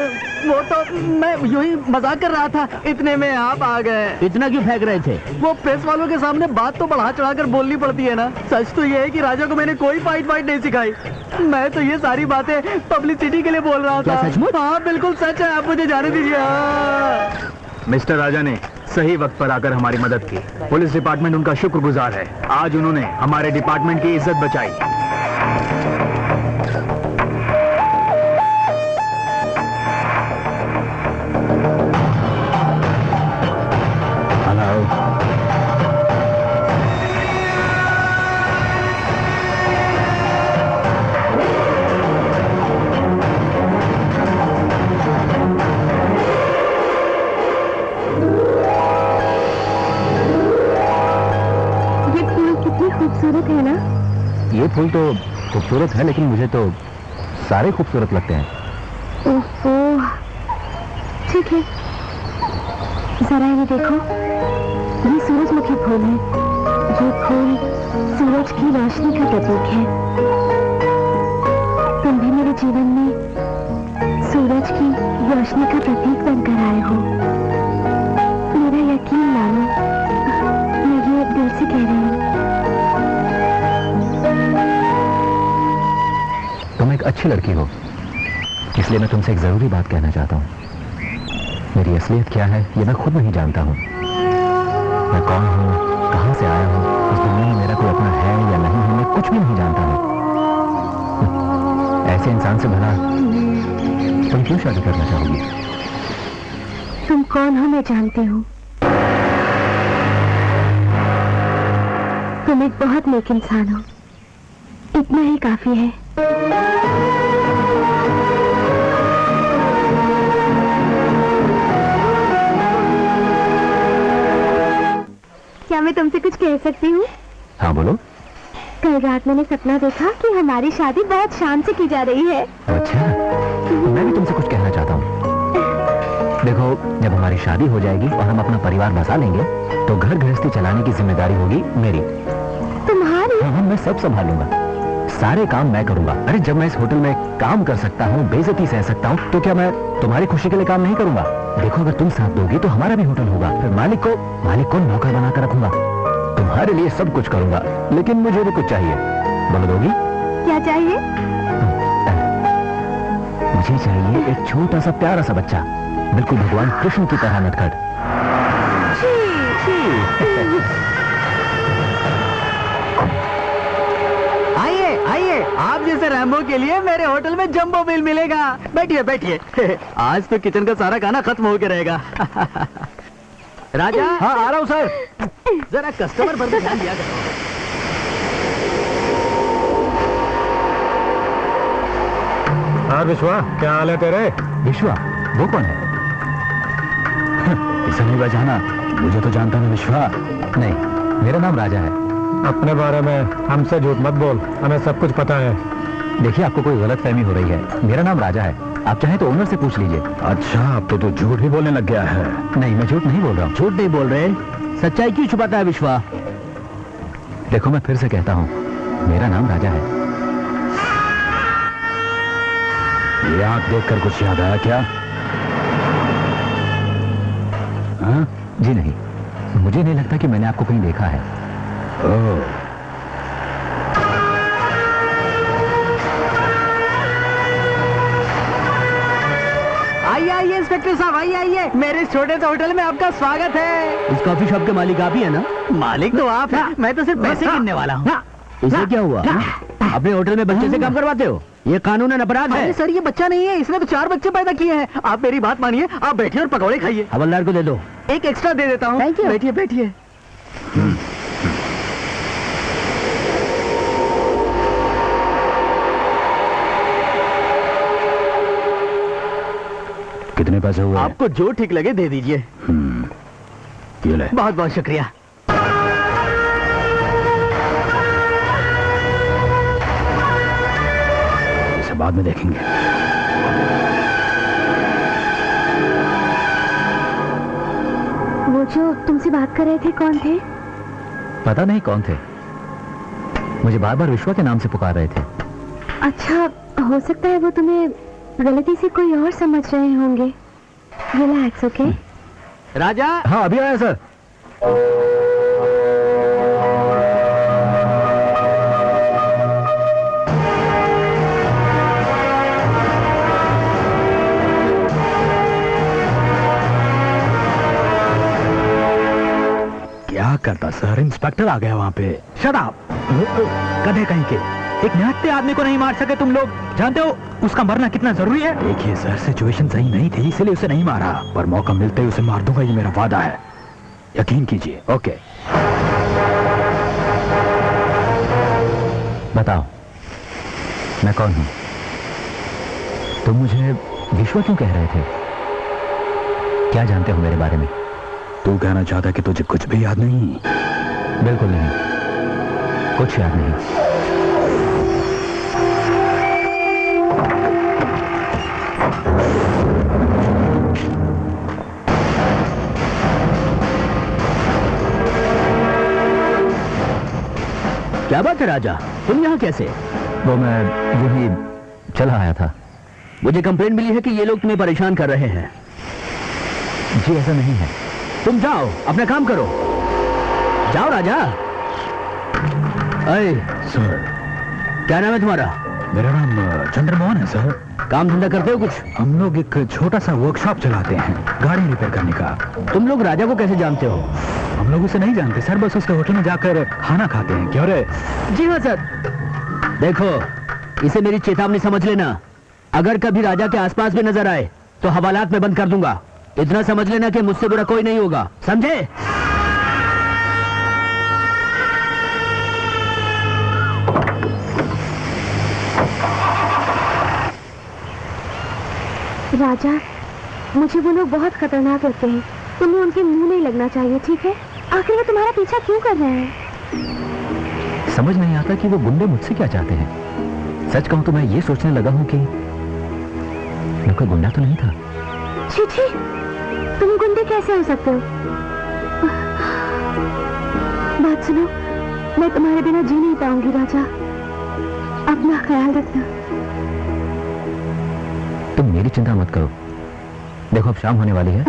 वो तो मैं यूं ही मजाक कर रहा था, इतने में आप आ गए। इतना क्यों फेंक रहे थे? वो प्रेस वालों के सामने बात तो बढ़ा चढ़ाकर बोलनी पड़ती है ना। सच तो ये है कि राजा को मैंने कोई फाइट नहीं सिखाई। मैं तो ये सारी बातें पब्लिसिटी के लिए बोल रहा था। क्या सचमुच? हाँ बिल्कुल सच है, आप मुझे जाने दीजिए। मिस्टर राजा ने सही वक्त पर आकर हमारी मदद की। पुलिस डिपार्टमेंट उनका शुक्रगुजार है। आज उन्होंने हमारे डिपार्टमेंट की इज्जत बचाई। खूबसूरत है ना? ये फूल तो खूबसूरत है, लेकिन मुझे तो सारे खूबसूरत लगते हैं। ओहो, ठीक है। जरा ये देखो, ये सूरजमुखी फूल है। ये फूल सूरज की रोशनी का प्रतीक है। तुम भी मेरे जीवन में सूरज की रोशनी का प्रतीक बनकर आए हो। मेरा यकीन मानो, मैं ये दिल से कह रही हूँ। तुम एक अच्छी लड़की हो, इसलिए मैं तुमसे एक जरूरी बात कहना चाहता हूँ। मेरी असलियत क्या है ये मैं खुद नहीं जानता हूँ। मैं कौन हूँ, कहाँ से आया हूँ, इस दुनिया में मेरा कोई अपना है या नहीं है, मैं कुछ भी नहीं जानता हूँ। ऐसे इंसान से भला तुम क्यों शादी करना चाहोगी? तुम कौन हो मैं जानती हूँ। तुम एक बहुत नेक इंसान हो, इतना ही काफी है। क्या मैं तुमसे कुछ कह सकती हूँ? हाँ बोलो। कल रात मैंने सपना देखा कि हमारी शादी बहुत शान से की जा रही है। अच्छा, मैं भी तुमसे कुछ कहना चाहता हूँ। देखो, जब हमारी शादी हो जाएगी और हम अपना परिवार बसा लेंगे तो घर गृहस्थी चलाने की जिम्मेदारी होगी मेरी। तुम्हारी? हाँ, मैं सब संभालूंगा, सारे काम मैं करूंगा। अरे जब मैं इस होटल में काम कर सकता हूँ, बेइज्जती सह सकता हूँ, तो क्या मैं तुम्हारी खुशी के लिए काम नहीं करूंगा? देखो, अगर तुम साथ दोगी तो हमारा भी होटल होगा। फिर मालिक को नौकर बनाकर रखूंगा। तुम्हारे लिए सब कुछ करूंगा, लेकिन मुझे भी कुछ चाहिए। बोलो, दोगी? क्या चाहिए? मुझे चाहिए एक छोटा सा प्यारा सा बच्चा, बिल्कुल भगवान कृष्ण की तरह नटखट। आइए आइए, आप जैसे रैम्बो के लिए मेरे होटल में जंबो बिल मिलेगा। बैठिए बैठिए। आज तो किचन का सारा खाना खत्म होके रहेगा। राजा। हाँ आ रहा हूँ सर। जरा कस्टमर पर भी ध्यान दिया करो। हाँ विश्वा, क्या हाल है तेरे? विश्वा? वो कौन है? इसे नहीं बजाना, मुझे तो जानता है विश्वा। नहीं, मेरा नाम राजा है। अपने बारे में हमसे झूठ मत बोल, हमें सब कुछ पता है। देखिए आपको कोई गलतफहमी हो रही है, मेरा नाम राजा है, आप चाहें तो ओनर से पूछ लीजिए। अच्छा, अब तो तू झूठ ही बोलने लग गया है। नहीं, मैं झूठ नहीं बोल रहा हूँ। झूठ नहीं बोल रहे, सच्चाई क्यों छुपाता है विश्वा? देखो मैं फिर से कहता हूँ, मेरा नाम राजा है। ये आंख देखकर कुछ याद आया क्या? हाँ? जी नहीं, मुझे नहीं लगता कि मैंने आपको कहीं देखा है। ओह, आइए आइए इंस्पेक्टर साहब, आइए आइए, मेरे इस छोटे से होटल में आपका स्वागत है। इस कॉफी शॉप के मालिक आप ही है ना? मालिक तो आप हैं, मैं तो सिर्फ पैसे गिनने वाला हूँ। इसे क्या हुआ? अपने होटल में बच्चे से काम करवाते हो? ये कानूनन अपराध है। सर ये बच्चा नहीं है, इसने तो 4 बच्चे पैदा किए हैं। आप मेरी बात मानिए, आप बैठिए और पकौड़े खाइए। हवलदार को दे दो, एक एक्स्ट्रा दे देता हूँ। Thank you. बैठिए बैठिए। कितने पैसे हुए? आपको जो ठीक लगे दे दीजिए। ये ले। बहुत बहुत शुक्रिया। इसे बाद में देखेंगे। वो जो तुमसे बात कर रहे थे कौन थे? पता नहीं कौन थे, मुझे बार बार विश्वा के नाम से पुकार रहे थे। अच्छा, हो सकता है वो तुम्हें गलती से कोई और समझ रहे होंगे। Relax, okay? राजा। हाँ अभी आया सर। क्या करता सर, इंस्पेक्टर आ गया वहाँ पे। शट अप, गधे कहीं के। एक निहत्थे आदमी को नहीं मार सके तुम लोग? जानते हो उसका मरना कितना जरूरी है? देखिए सर, सिचुएशन सही नहीं थी इसलिए उसे नहीं मारा, पर मौका मिलते ही उसे मार दूंगा, ये मेरा वादा है, यकीन कीजिए। ओके, बताओ मैं कौन हूं? तुम मुझे विश्वा क्यों कह रहे थे? क्या जानते हो मेरे बारे में? तू कहना चाहता कि तुझे कुछ भी याद नहीं? बिल्कुल नहीं, कुछ याद नहीं। क्या बात है राजा, तुम यहाँ कैसे? वो मैं यही चला आया था। मुझे कंप्लेंट मिली है कि ये लोग तुम्हें परेशान कर रहे हैं। जी ऐसा नहीं है। तुम जाओ, अपना काम करो। जाओ राजा। अरे सर, क्या नाम है तुम्हारा? मेरा नाम चंद्रमोहन है सर। काम धंधा करते हो कुछ? हम लोग एक छोटा सा वर्कशॉप चलाते हैं, गाड़ी रिपेयर करने का। तुम लोग राजा को कैसे जानते हो? हम लोग उसे नहीं जानते सर, बस उसके होटल में जाकर खाना खाते हैं। क्यों रे? जी हाँ सर। देखो, इसे मेरी चेतावनी समझ लेना, अगर कभी राजा के आसपास भी नजर आए तो हवालात में बंद कर दूंगा। इतना समझ लेना कि मुझसे बुरा कोई नहीं होगा, समझे? राजा, मुझे वो लोग बहुत खतरनाक लगते हैं, तुम्हें उनके मुंह नहीं लगना चाहिए, ठीक है? आखिर वो तुम्हारा पीछा क्यों कर रहे हैं? समझ नहीं आता कि वो गुंडे मुझसे क्या चाहते हैं। सच कहूं तो मैं ये सोचने लगा हूं कि मैं कोई गुंडा तो नहीं था। छी छी, तुम गुंडे कैसे हो सकते हो? बात सुनो, मैं तुम्हारे बिना जी नहीं पाऊंगी राजा, अपना ख्याल रखना। तुम मेरी चिंता मत करो। देखो अब शाम होने वाली है,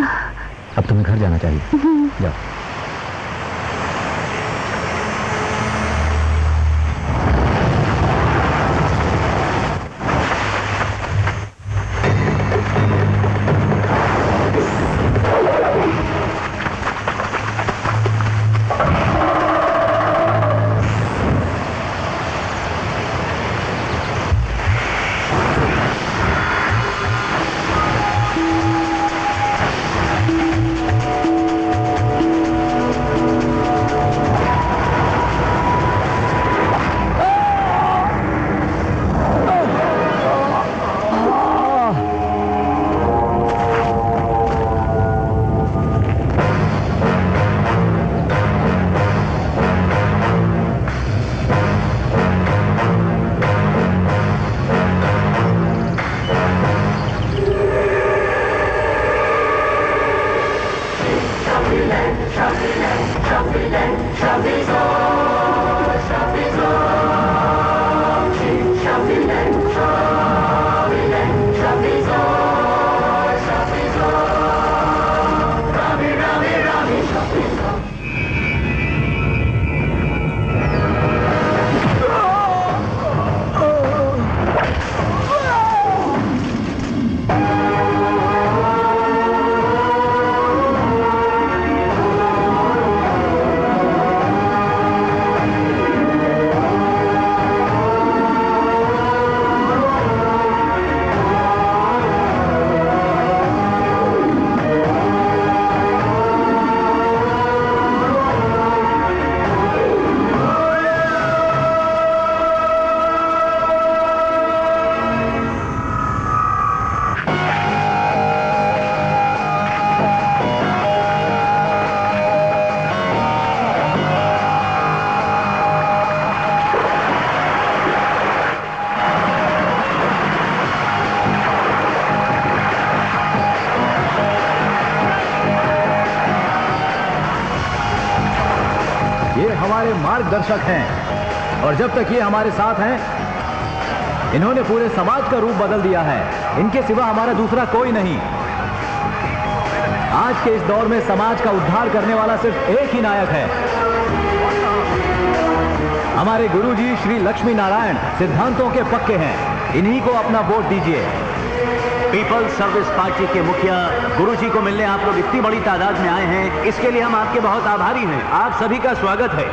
अब तुम्हें घर जाना चाहिए। जाओ। मार्गदर्शक हैं और जब तक ये हमारे साथ हैं इन्होंने पूरे समाज का रूप बदल दिया है। इनके सिवा हमारा दूसरा कोई नहीं। आज के इस दौर में समाज का उद्धार करने वाला सिर्फ एक ही नायक है, हमारे गुरुजी श्री लक्ष्मी नारायण सिद्धांतों के पक्के हैं। इन्हीं को अपना वोट दीजिए। पीपल्स सर्विस पार्टी के मुखिया गुरुजी को मिलने आप लोग इतनी बड़ी तादाद में आए हैं, इसके लिए हम आपके बहुत आभारी हैं। आप सभी का स्वागत है।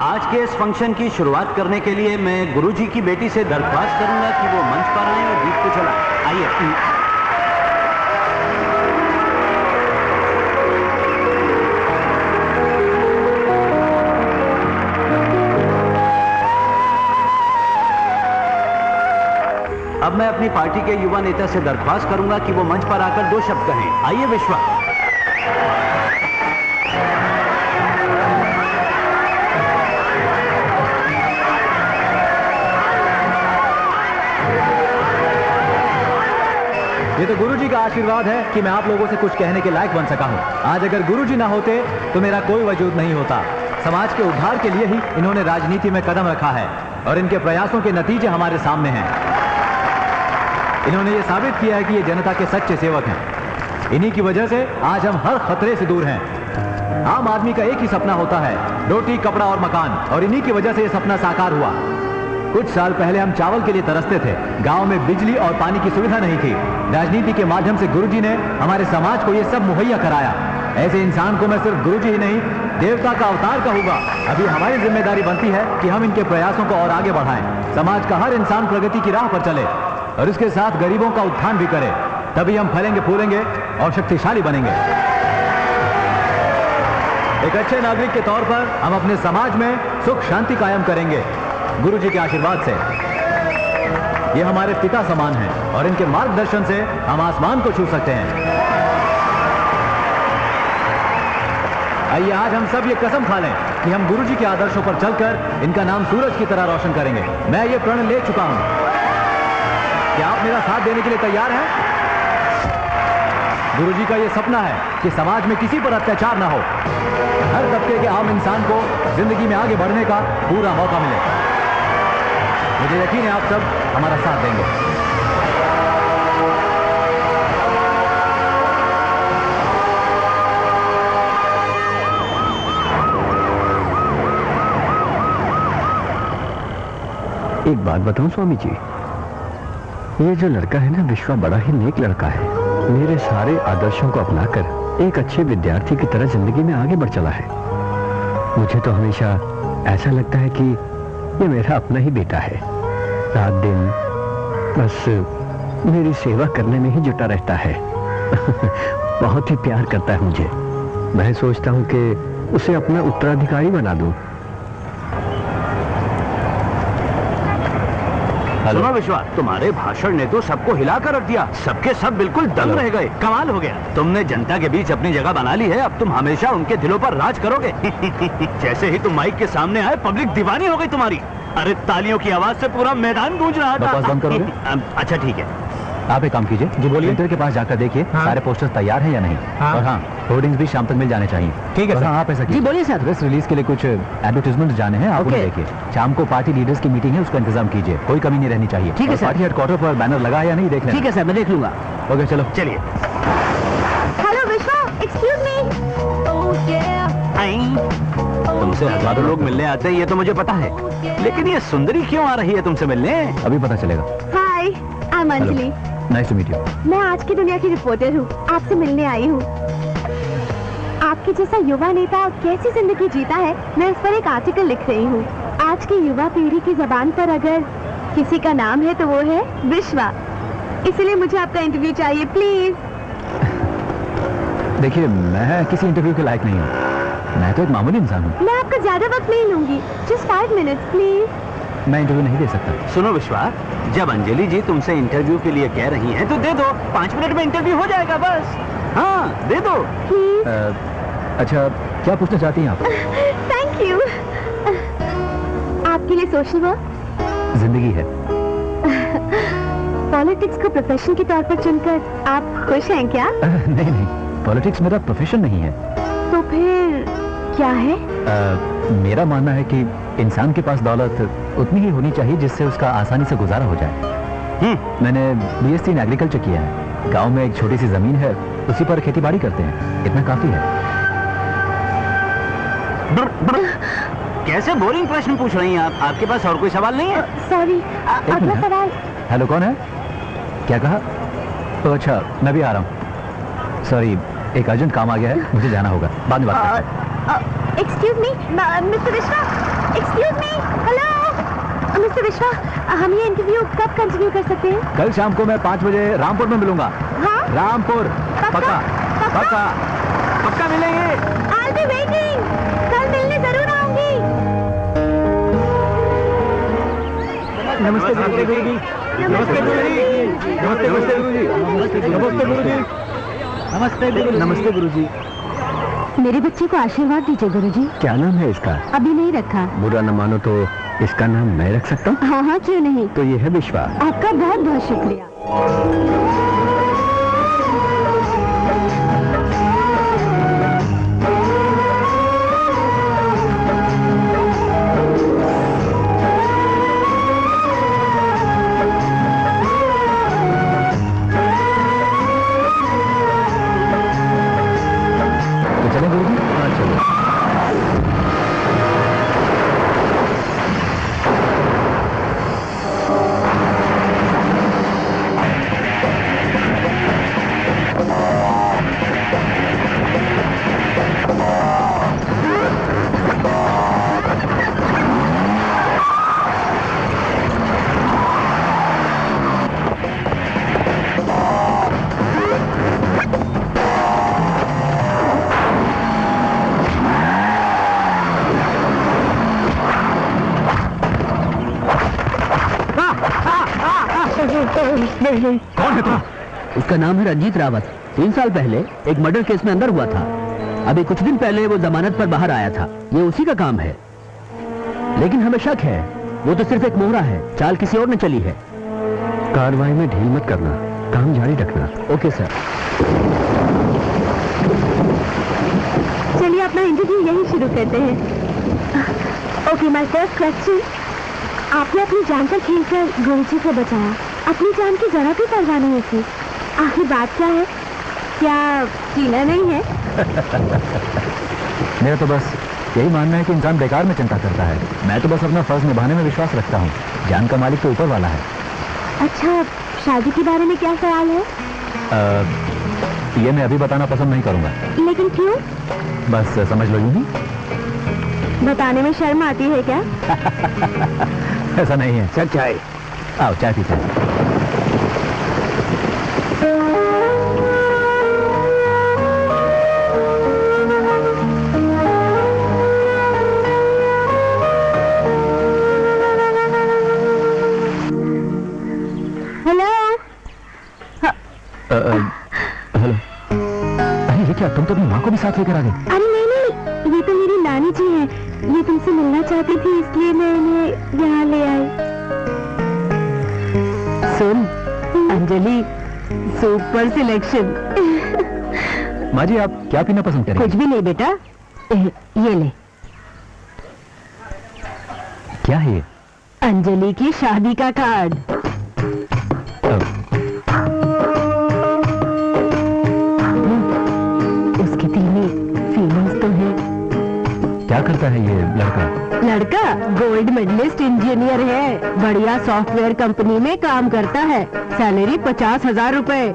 आज के इस फंक्शन की शुरुआत करने के लिए मैं गुरुजी की बेटी से दरख्वास्त करूंगा कि वो मंच पर आए और गीत को चलाएं। आइए। अब मैं अपनी पार्टी के युवा नेता से दरख्वास्त करूंगा कि वो मंच पर आकर 2 शब्द कहें। आइए विश्वा। ये तो गुरुजी का आशीर्वाद है कि मैं आप लोगों से कुछ कहने के लायक बन सका हूं। आज अगर गुरुजी ना होते तो मेरा कोई वजूद नहीं होता। समाज के उद्धार के लिए ही इन्होंने राजनीति में कदम रखा है और इनके प्रयासों के नतीजे हमारे सामने हैं। इन्होंने ये साबित किया है कि ये जनता के सच्चे सेवक हैं। इन्हीं की वजह से आज हम हर खतरे से दूर हैं। आम आदमी का एक ही सपना होता है, रोटी, कपड़ा और मकान, और इन्हीं की वजह से ये सपना साकार हुआ। कुछ साल पहले हम चावल के लिए तरसते थे। गांव में बिजली और पानी की सुविधा नहीं थी। राजनीति के माध्यम से गुरुजी ने हमारे समाज को ये सब मुहैया कराया। ऐसे इंसान को मैं सिर्फ गुरुजी ही नहीं, देवता का अवतार कहूंगा। अभी हमारी जिम्मेदारी बनती है कि हम इनके प्रयासों को और आगे बढ़ाएं। समाज का हर इंसान प्रगति की राह पर चले और इसके साथ गरीबों का उत्थान भी करे। तभी हम फलेंगे, फूलेंगे और शक्तिशाली बनेंगे। एक अच्छे नागरिक के तौर पर हम अपने समाज में सुख शांति कायम करेंगे गुरुजी के आशीर्वाद से। ये हमारे पिता समान हैं और इनके मार्गदर्शन से हम आसमान को छू सकते हैं। आइए आज हम सब ये कसम खा लें कि हम गुरुजी के आदर्शों पर चलकर इनका नाम सूरज की तरह रोशन करेंगे। मैं ये प्रण ले चुका हूं। क्या आप मेरा साथ देने के लिए तैयार हैं? गुरुजी का यह सपना है कि समाज में किसी पर अत्याचार ना हो, हर तबके के आम इंसान को जिंदगी में आगे बढ़ने का पूरा मौका मिले। मुझे यकीन है आप सब हमारा साथ देंगे। एक बात बताऊं स्वामी जी, ये जो लड़का है ना विश्वा, बड़ा ही नेक लड़का है। मेरे सारे आदर्शों को अपनाकर एक अच्छे विद्यार्थी की तरह जिंदगी में आगे बढ़ चला है। मुझे तो हमेशा ऐसा लगता है कि ये मेरा अपना ही बेटा है। रात दिन बस मेरी सेवा करने में ही जुटा रहता है। बहुत ही प्यार करता है मुझे। मैं सोचता हूँ कि उसे अपना उत्तराधिकारी बना दूं। सुनो विश्वा, तुम्हारे भाषण ने तो सबको हिलाकर रख दिया। सबके सब बिल्कुल दंग रह गए। कमाल हो गया। तुमने जनता के बीच अपनी जगह बना ली है। अब तुम हमेशा उनके दिलों पर राज करोगे। जैसे ही तुम माइक के सामने आए, पब्लिक दीवानी हो गई तुम्हारी। अरे तालियों की आवाज से पूरा मैदान गूंज रहा था। बकवास बंद करोगे? अच्छा ठीक है, आप एक काम कीजिए, जी बोलिए, प्रिंटर के पास जाकर देखिए सारे पोस्टर्स तैयार हैं या नहीं। और हाँ, होर्डिंग्स भी शाम तक मिल जाने चाहिए। ठीक है सर। आप ऐसा कीजिए। जी बोलिए सर। प्रेस रिलीज के लिए कुछ एडवर्टाइजमेंट जाने हैं, आप उन्हें देखिए। शाम को पार्टी लीडर्स की मीटिंग है, उसका इंतजाम कीजिए। कोई कमी नहीं रहनी चाहिए। ठीक है सर। पार्टी हेडक्वार्टर पर बैनर लगा या नहीं देख लेना। ठीक है सर, मैं देख लूंगा। ओके चलो। चलिए। हेलो विश्वा, एक्सक्यूज मी। तुमसे हजारों लोग मिलने आते हैं, ये तो मुझे पता है, लेकिन ये सुंदरी क्यों आ रही है तुमसे मिलने? अभी पता चलेगा। Hi, I am Anjali. Nice to meet you. मैं आज की दुनिया की रिपोर्टर हूँ, आपसे मिलने आई हूँ। आपके जैसा युवा नेता कैसी जिंदगी जीता है, मैं इस पर एक आर्टिकल लिख रही हूँ। आज की युवा पीढ़ी की जबान पर अगर किसी का नाम है तो वो है विश्वा। इसलिए मुझे आपका इंटरव्यू चाहिए, प्लीज। देखिए, मैं किसी इंटरव्यू के लायक नहीं हूँ। मैं तो एक मामूली इंसान हूँ। मैं आपका ज्यादा वक्त नहीं लूंगी, जस्ट 5 मिनट्स प्लीज। मैं इंटरव्यू नहीं दे सकता। सुनो विश्वा, जब अंजलि जी तुमसे इंटरव्यू के लिए कह रही हैं तो दे दो। 5 मिनट में इंटरव्यू हो जाएगा बस। हाँ दे दो प्लीज। अच्छा, क्या पूछना चाहती हैं आप? Thank you. आपके लिए सोशल वर्क जिंदगी है। पॉलिटिक्स को प्रोफेशन के तौर पर चुनकर आप खुश हैं क्या? नहीं नहीं, पॉलिटिक्स मेरा प्रोफेशन नहीं है। तो फिर क्या है? मेरा मानना है कि इंसान के पास दौलत उतनी ही होनी चाहिए जिससे उसका आसानी से गुजारा हो जाए। मैंने BSc इन एग्रीकल्चर किया है। गांव में एक छोटी सी जमीन है, उसी पर खेती बाड़ी करते हैं, इतना काफी है। कैसे बोरिंग प्रश्न पूछ रही हैं आप? आपके पास और कोई सवाल नहीं है? सॉरी, अगला सवाल। हेलो, कौन है? क्या कहा? तो अच्छा, मैं भी आ रहा हूँ। सॉरी, एक अर्जेंट काम आ गया है, मुझे जाना होगा, बाद में बात करते हैं। एक्सक्यूज मी, मिस्टर विश्वा, एक्सक्यूज मी, हेलो मिस्टर विश्वा, हम ये इंटरव्यू कब कंटिन्यू कर सकते हैं? कल शाम को मैं 5 बजे रामपुर में मिलूंगा। हाँ? रामपुर, पक्का पक्का पक्का मिलेंगे। I'll be waiting, कल मिलने जरूर आऊंगी। नमस्ते गुरु जी। नमस्ते गुरु जी। नमस्ते गुरु जी। नमस्ते गुरु जी। नमस्ते गुरु जी। मेरे बच्चे को आशीर्वाद दीजिए गुरुजी। क्या नाम है इसका? अभी नहीं रखा। बुरा न मानो तो इसका नाम मैं रख सकता हूँ? हाँ हाँ, क्यों नहीं। तो ये है विश्वा। आपका बहुत बहुत शुक्रिया। नहीं। कौन है तुम? उसका नाम है रंजीत रावत। 3 साल पहले एक मर्डर केस में अंदर हुआ था। अभी कुछ दिन पहले वो जमानत पर बाहर आया था। ये उसी का काम है, लेकिन हमें शक है वो तो सिर्फ एक मोहरा है, चाल किसी और ने चली है। कार्रवाई में ढील मत करना, काम जारी रखना। Okay sir. चलिए अपना इंटरव्यू यही शुरू करते हैं। ओके, माय फर्स्ट क्वेश्चन, आपने अपनी जान पर खेलकर गुरुजी को बचाया, अपनी जान की जरा भी परवाह नहीं थी। आखिर बात क्या है? क्या जीना नहीं है? मेरा तो बस यही मानना है कि इंसान बेकार में चिंता करता है। मैं तो बस अपना फर्ज निभाने में विश्वास रखता हूँ। जान का मालिक तो ऊपर वाला है। अच्छा, शादी के बारे में क्या ख्याल है? ये मैं अभी बताना पसंद नहीं करूंगा। लेकिन क्यों? बस समझ लो यूं ही। बताने में शर्म आती है क्या? ऐसा नहीं है। सर चाय। आओ चाय पीते हैं। हेलो। अरे ये क्या, तुम तो अपनी माँ को भी साथ लेकर आ गई? अरे नहीं, ये तो मेरी नानी जी है। ये तुमसे मिलना चाहती थी, इसलिए मैं इन्हें यहाँ ले आई। सुन अंजलि, सुपर सिलेक्शन। माँ जी, आप क्या पीना पसंद करेंगे? कुछ भी नहीं बेटा, ये ले। क्या है ये? अंजलि की शादी का कार्ड। उसकी तीनों फीलिंग्स तो है। क्या करता है ये लड़का? लड़का गोल्ड मेडलिस्ट इंजीनियर है, बढ़िया सॉफ्टवेयर कंपनी में काम करता है, सैलरी 50,000 रुपए।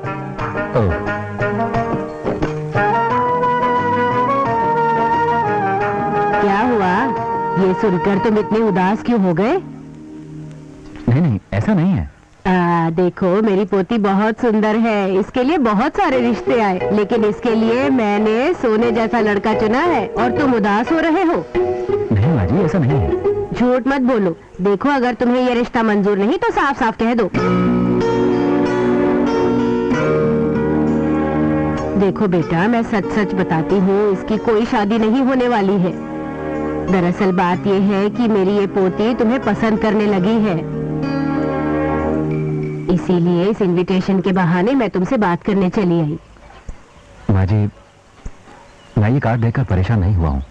क्या हुआ, ये सुनकर तुम इतने उदास क्यों हो गए? नहीं, ऐसा नहीं है। देखो मेरी पोती बहुत सुंदर है, इसके लिए बहुत सारे रिश्ते आए, लेकिन इसके लिए मैंने सोने जैसा लड़का चुना है और तुम उदास हो रहे हो। नहीं माँ जी, ऐसा नहीं है। झूठ मत बोलो। देखो अगर तुम्हें ये रिश्ता मंजूर नहीं तो साफ साफ कह दो। देखो बेटा, मैं सच सच बताती हूँ, इसकी कोई शादी नहीं होने वाली है। दरअसल बात ये है कि मेरी ये पोती तुम्हें पसंद करने लगी है, इसीलिए इस इनविटेशन के बहाने मैं तुमसे बात करने चली आई। माँ जी, मैं ये कार्ड देखकर परेशान नहीं हुआ हूँ।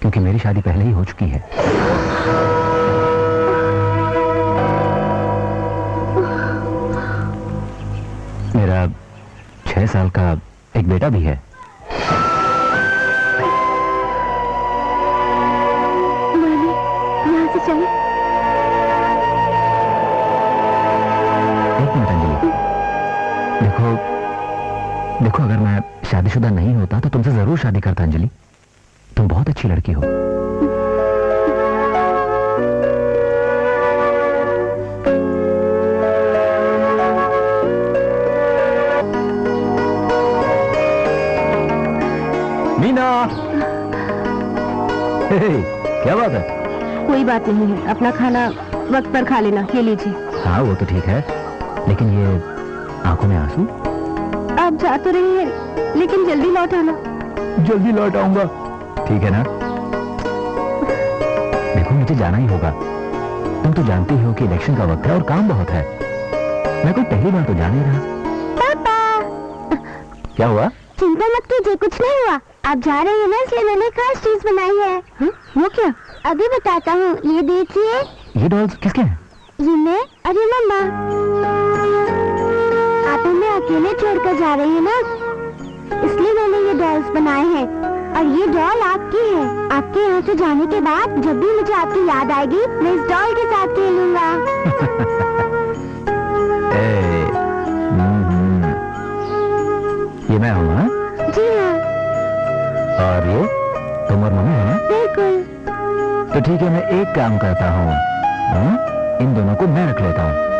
क्योंकि मेरी शादी पहले ही हो चुकी है। मेरा 6 साल का एक बेटा भी है। यहाँ से चले। एक मिनट अंजलि, देखो अगर मैं शादीशुदा नहीं होता तो तुमसे जरूर शादी करता। अंजलि, तुम बहुत अच्छी लड़की हो। मीना, क्या बात है? कोई बात नहीं है, अपना खाना वक्त पर खा लेना। ये लीजिए। हाँ वो तो ठीक है, लेकिन ये आंखों में आंसू? आप जा तो रही हैं, लेकिन जल्दी लौट आना। जल्दी लौट आऊंगा, ठीक है ना? देखो मुझे जाना ही होगा। तुम तो जानती हो कि इलेक्शन का वक्त है और काम बहुत है। मैं कोई पहली बार तो जा नहीं रहा। पापा, क्या हुआ? चिंता मत कीजिए, कुछ नहीं हुआ। आप जा रहे हैं ना, इसलिए मैंने खास चीज बनाई है। वो क्या? अभी बताता हूँ, ये देखिए। ये डॉल्स किसके हैं? ये मैं और ये मम्मा। आप हमें अकेले छोड़कर जा रही है ना, इसलिए मैंने ये डॉल्स बनाए हैं। और ये डॉल आपकी है। आपके यहाँ से जाने के बाद जब भी मुझे आपकी याद आएगी, मैं इस डॉल के साथ खेलूंगा। ये मैं हूँ? हाँ? जी हाँ, और ये तुम और मम्मी है ना? बिल्कुल। तो ठीक है, मैं एक काम करता हूँ, इन दोनों को मैं रख लेता हूँ।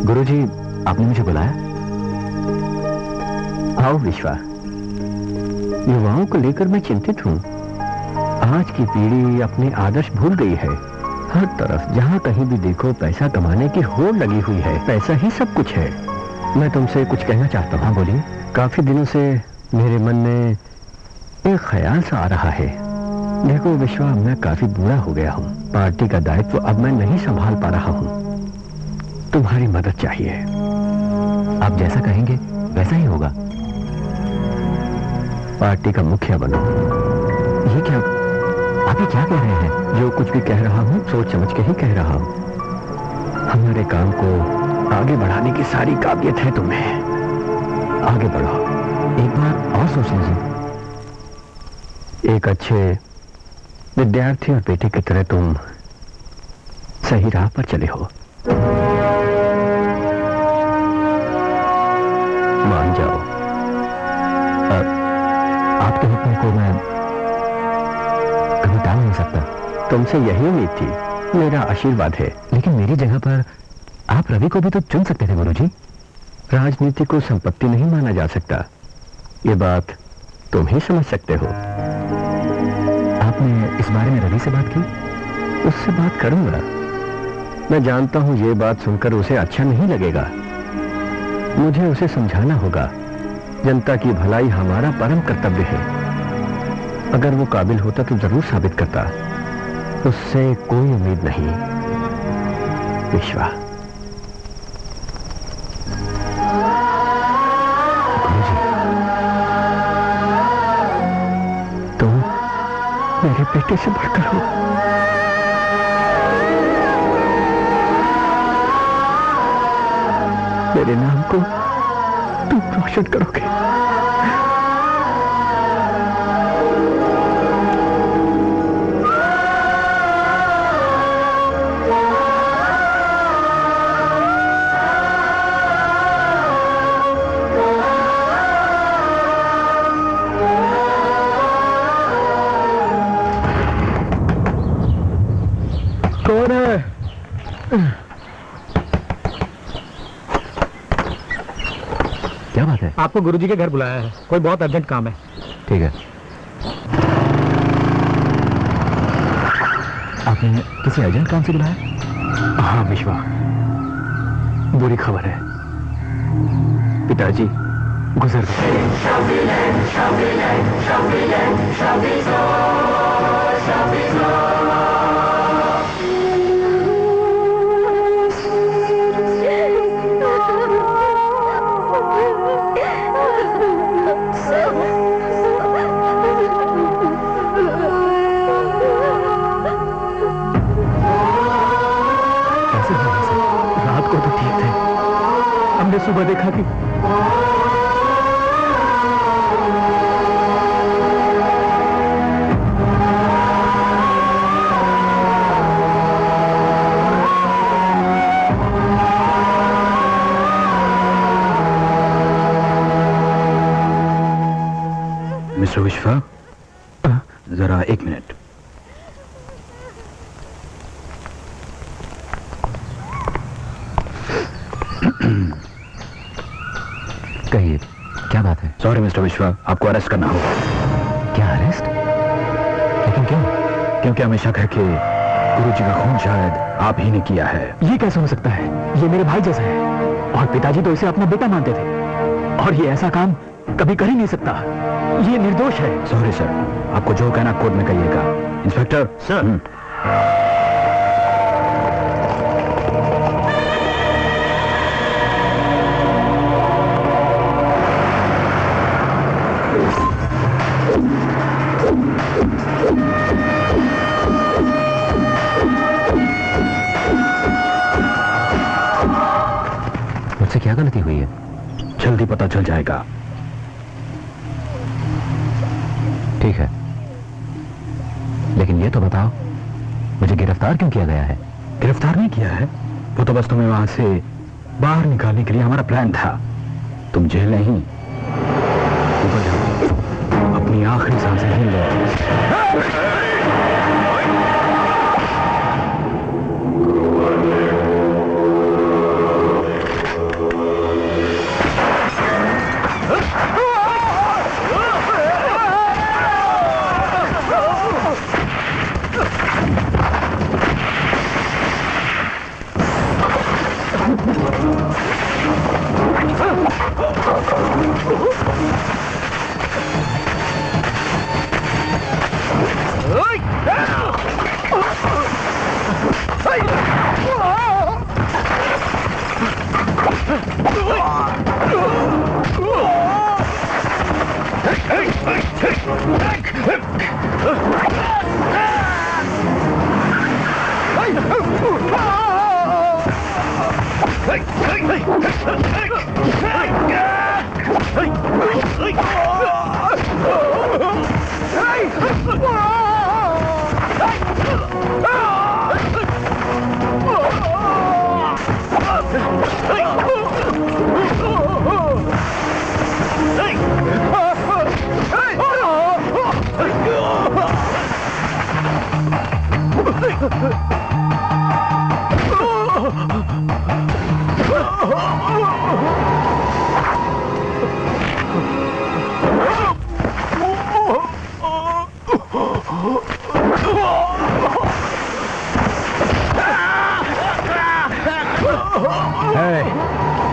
गुरुजी, आपने मुझे बुलाया? आओ विश्वा, युवाओं को लेकर मैं चिंतित हूँ। आज की पीढ़ी अपने आदर्श भूल गई है। हर तरफ जहाँ कहीं भी देखो पैसा कमाने की होड़ लगी हुई है। पैसा ही सब कुछ है। मैं तुमसे कुछ कहना चाहता हूँ। बोलिए। काफी दिनों से मेरे मन में एक ख्याल सा आ रहा है। देखो विश्वा, मैं काफी बूढ़ा हो गया हूँ। पार्टी का दायित्व अब मैं नहीं संभाल पा रहा हूँ। तुम्हारी मदद चाहिए। आप जैसा कहेंगे वैसा ही होगा। पार्टी का मुखिया बनो। ये क्या? आप ये क्या कह रहे हैं? जो कुछ भी कह रहा हूँ सोच समझ के ही कह रहा हूँ। हमारे काम को आगे बढ़ाने की सारी काबिलियत है तुम्हें। आगे बढ़ो। एक बार और सोच लीजिए। एक अच्छे विद्यार्थी और बेटे की तरह तुम सही राह पर चले हो। मान जाओ। आपके हुक्म को मैं कभी टाल नहीं सकता। तुमसे यही उम्मीद थी। मेरा आशीर्वाद है। लेकिन मेरी जगह पर आप रवि को भी तो चुन सकते थे गुरुजी। राजनीति को संपत्ति नहीं माना जा सकता। ये बात तुम ही समझ सकते हो। आपने इस बारे में रवि से बात की? उससे बात करूंगा। मैं जानता हूं ये बात सुनकर उसे अच्छा नहीं लगेगा। मुझे उसे समझाना होगा। जनता की भलाई हमारा परम कर्तव्य है। अगर वो काबिल होता तो जरूर साबित करता। उससे कोई उम्मीद नहीं। विश्वा, तुम मेरे बेटे से बढ़कर हो। मेरे नाम को तुम रोशन करोगे। कौन है? क्या बात है? आपको गुरुजी के घर बुलाया है, कोई बहुत अर्जेंट काम है। ठीक है। आपने किसी अर्जेंट काम से बुलाया? हाँ विश्वा, बुरी खबर है, पिताजी गुजर गए। रात को तो ठीक थे, हमने सुबह देखा कि मिस्टर विश्वा, जरा एक मिनट। कहिए, क्या बात है? सॉरी मिस्टर विश्वा, आपको अरेस्ट करना होगा। क्या अरेस्ट? लेकिन क्यों? क्योंकि हमें शक है कि गुरुजी का खून शायद आप ही ने किया है। ये कैसे हो सकता है? ये मेरे भाई जैसा है और पिताजी तो इसे अपना बेटा मानते थे, और ये ऐसा काम कभी कर ही नहीं सकता। ये निर्दोष है। सॉरी सर, आपको जो कहना कोर्ट में कहिएगा। Inspector sir. मुझसे क्या गलती हुई है? जल्दी पता चल जाएगा। ठीक है, लेकिन ये तो बताओ, मुझे गिरफ्तार क्यों किया गया है? गिरफ्तार नहीं किया है, वो तो बस तुम्हें वहां से बाहर निकालने के लिए हमारा प्लान था। तुम जेल नहीं, ऊपर जाओ, अपनी आखिरी सांसें गिन लो।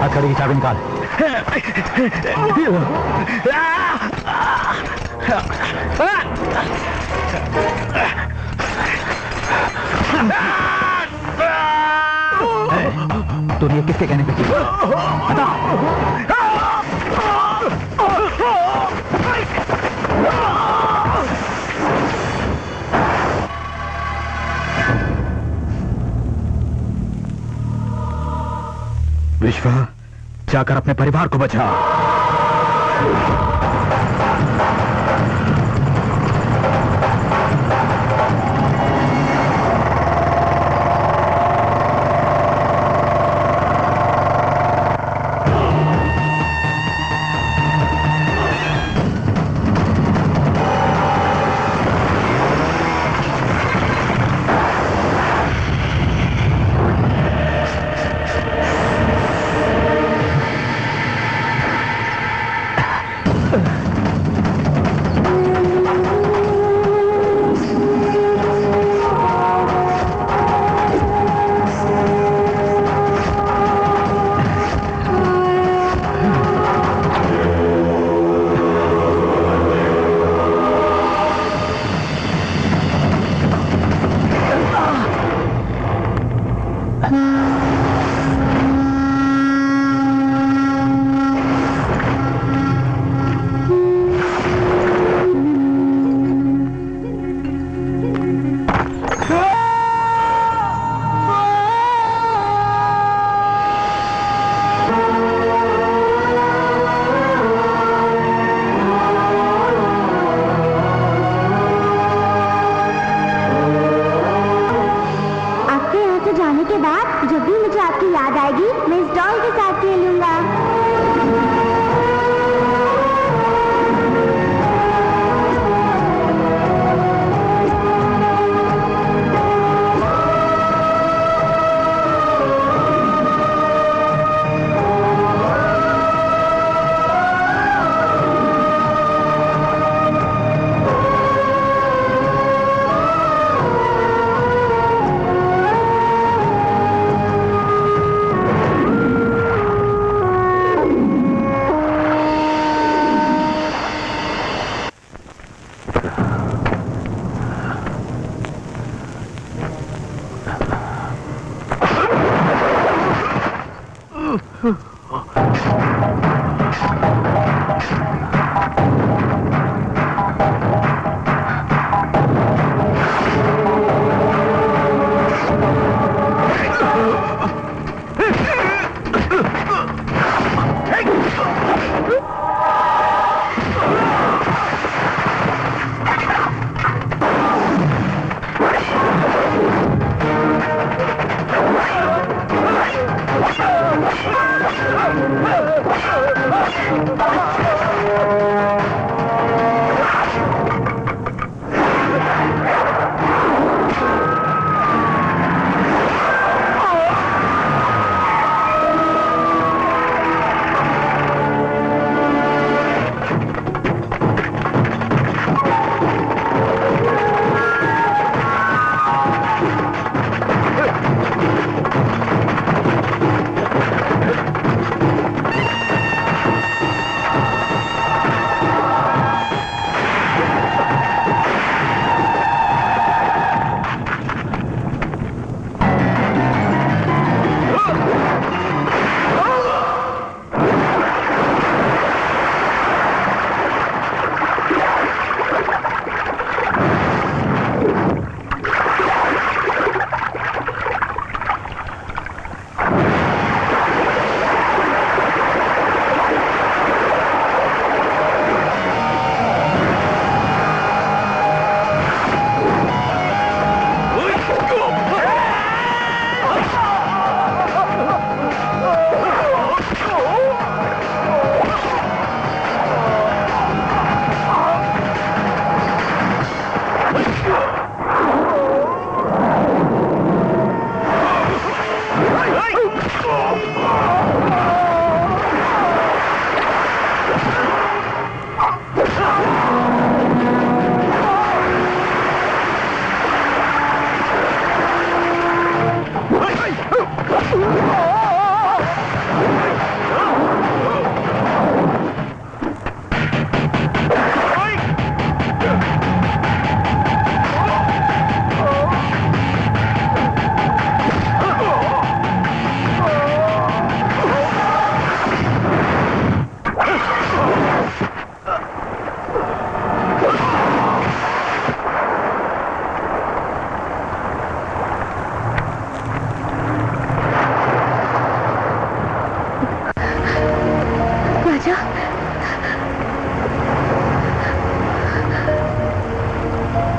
हथकड़ी की चाबी निकाल। तूने ये किसके कहने पे की? बता। विश्वा, जाकर अपने परिवार को बचा।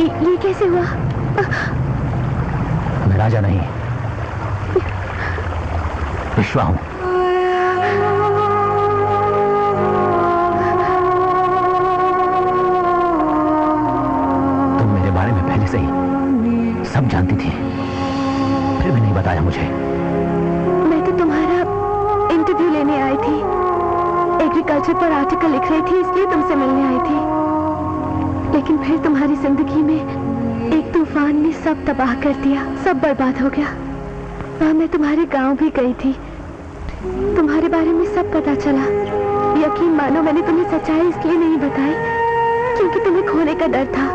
ये कैसे हुआ? मैं राजा नहीं, विश्वा हूं। तुम मेरे बारे में पहले से ही सब जानती थी, फिर भी नहीं बताया मुझे। मैं तो तुम्हारा इंटरव्यू लेने आई थी, एग्रीकल्चर पर आर्टिकल लिख रही थी, इसलिए तुमसे मिलने आई थी। लेकिन फिर तुम्हारी जिंदगी में एक तूफान ने सब तबाह कर दिया, सब बर्बाद हो गया। वहां मैं तुम्हारे गांव भी गई थी, तुम्हारे बारे में सब पता चला। यकीन मानो मैंने तुम्हें सच्चाई इसलिए नहीं बताई क्योंकि तुम्हें खोने का डर था,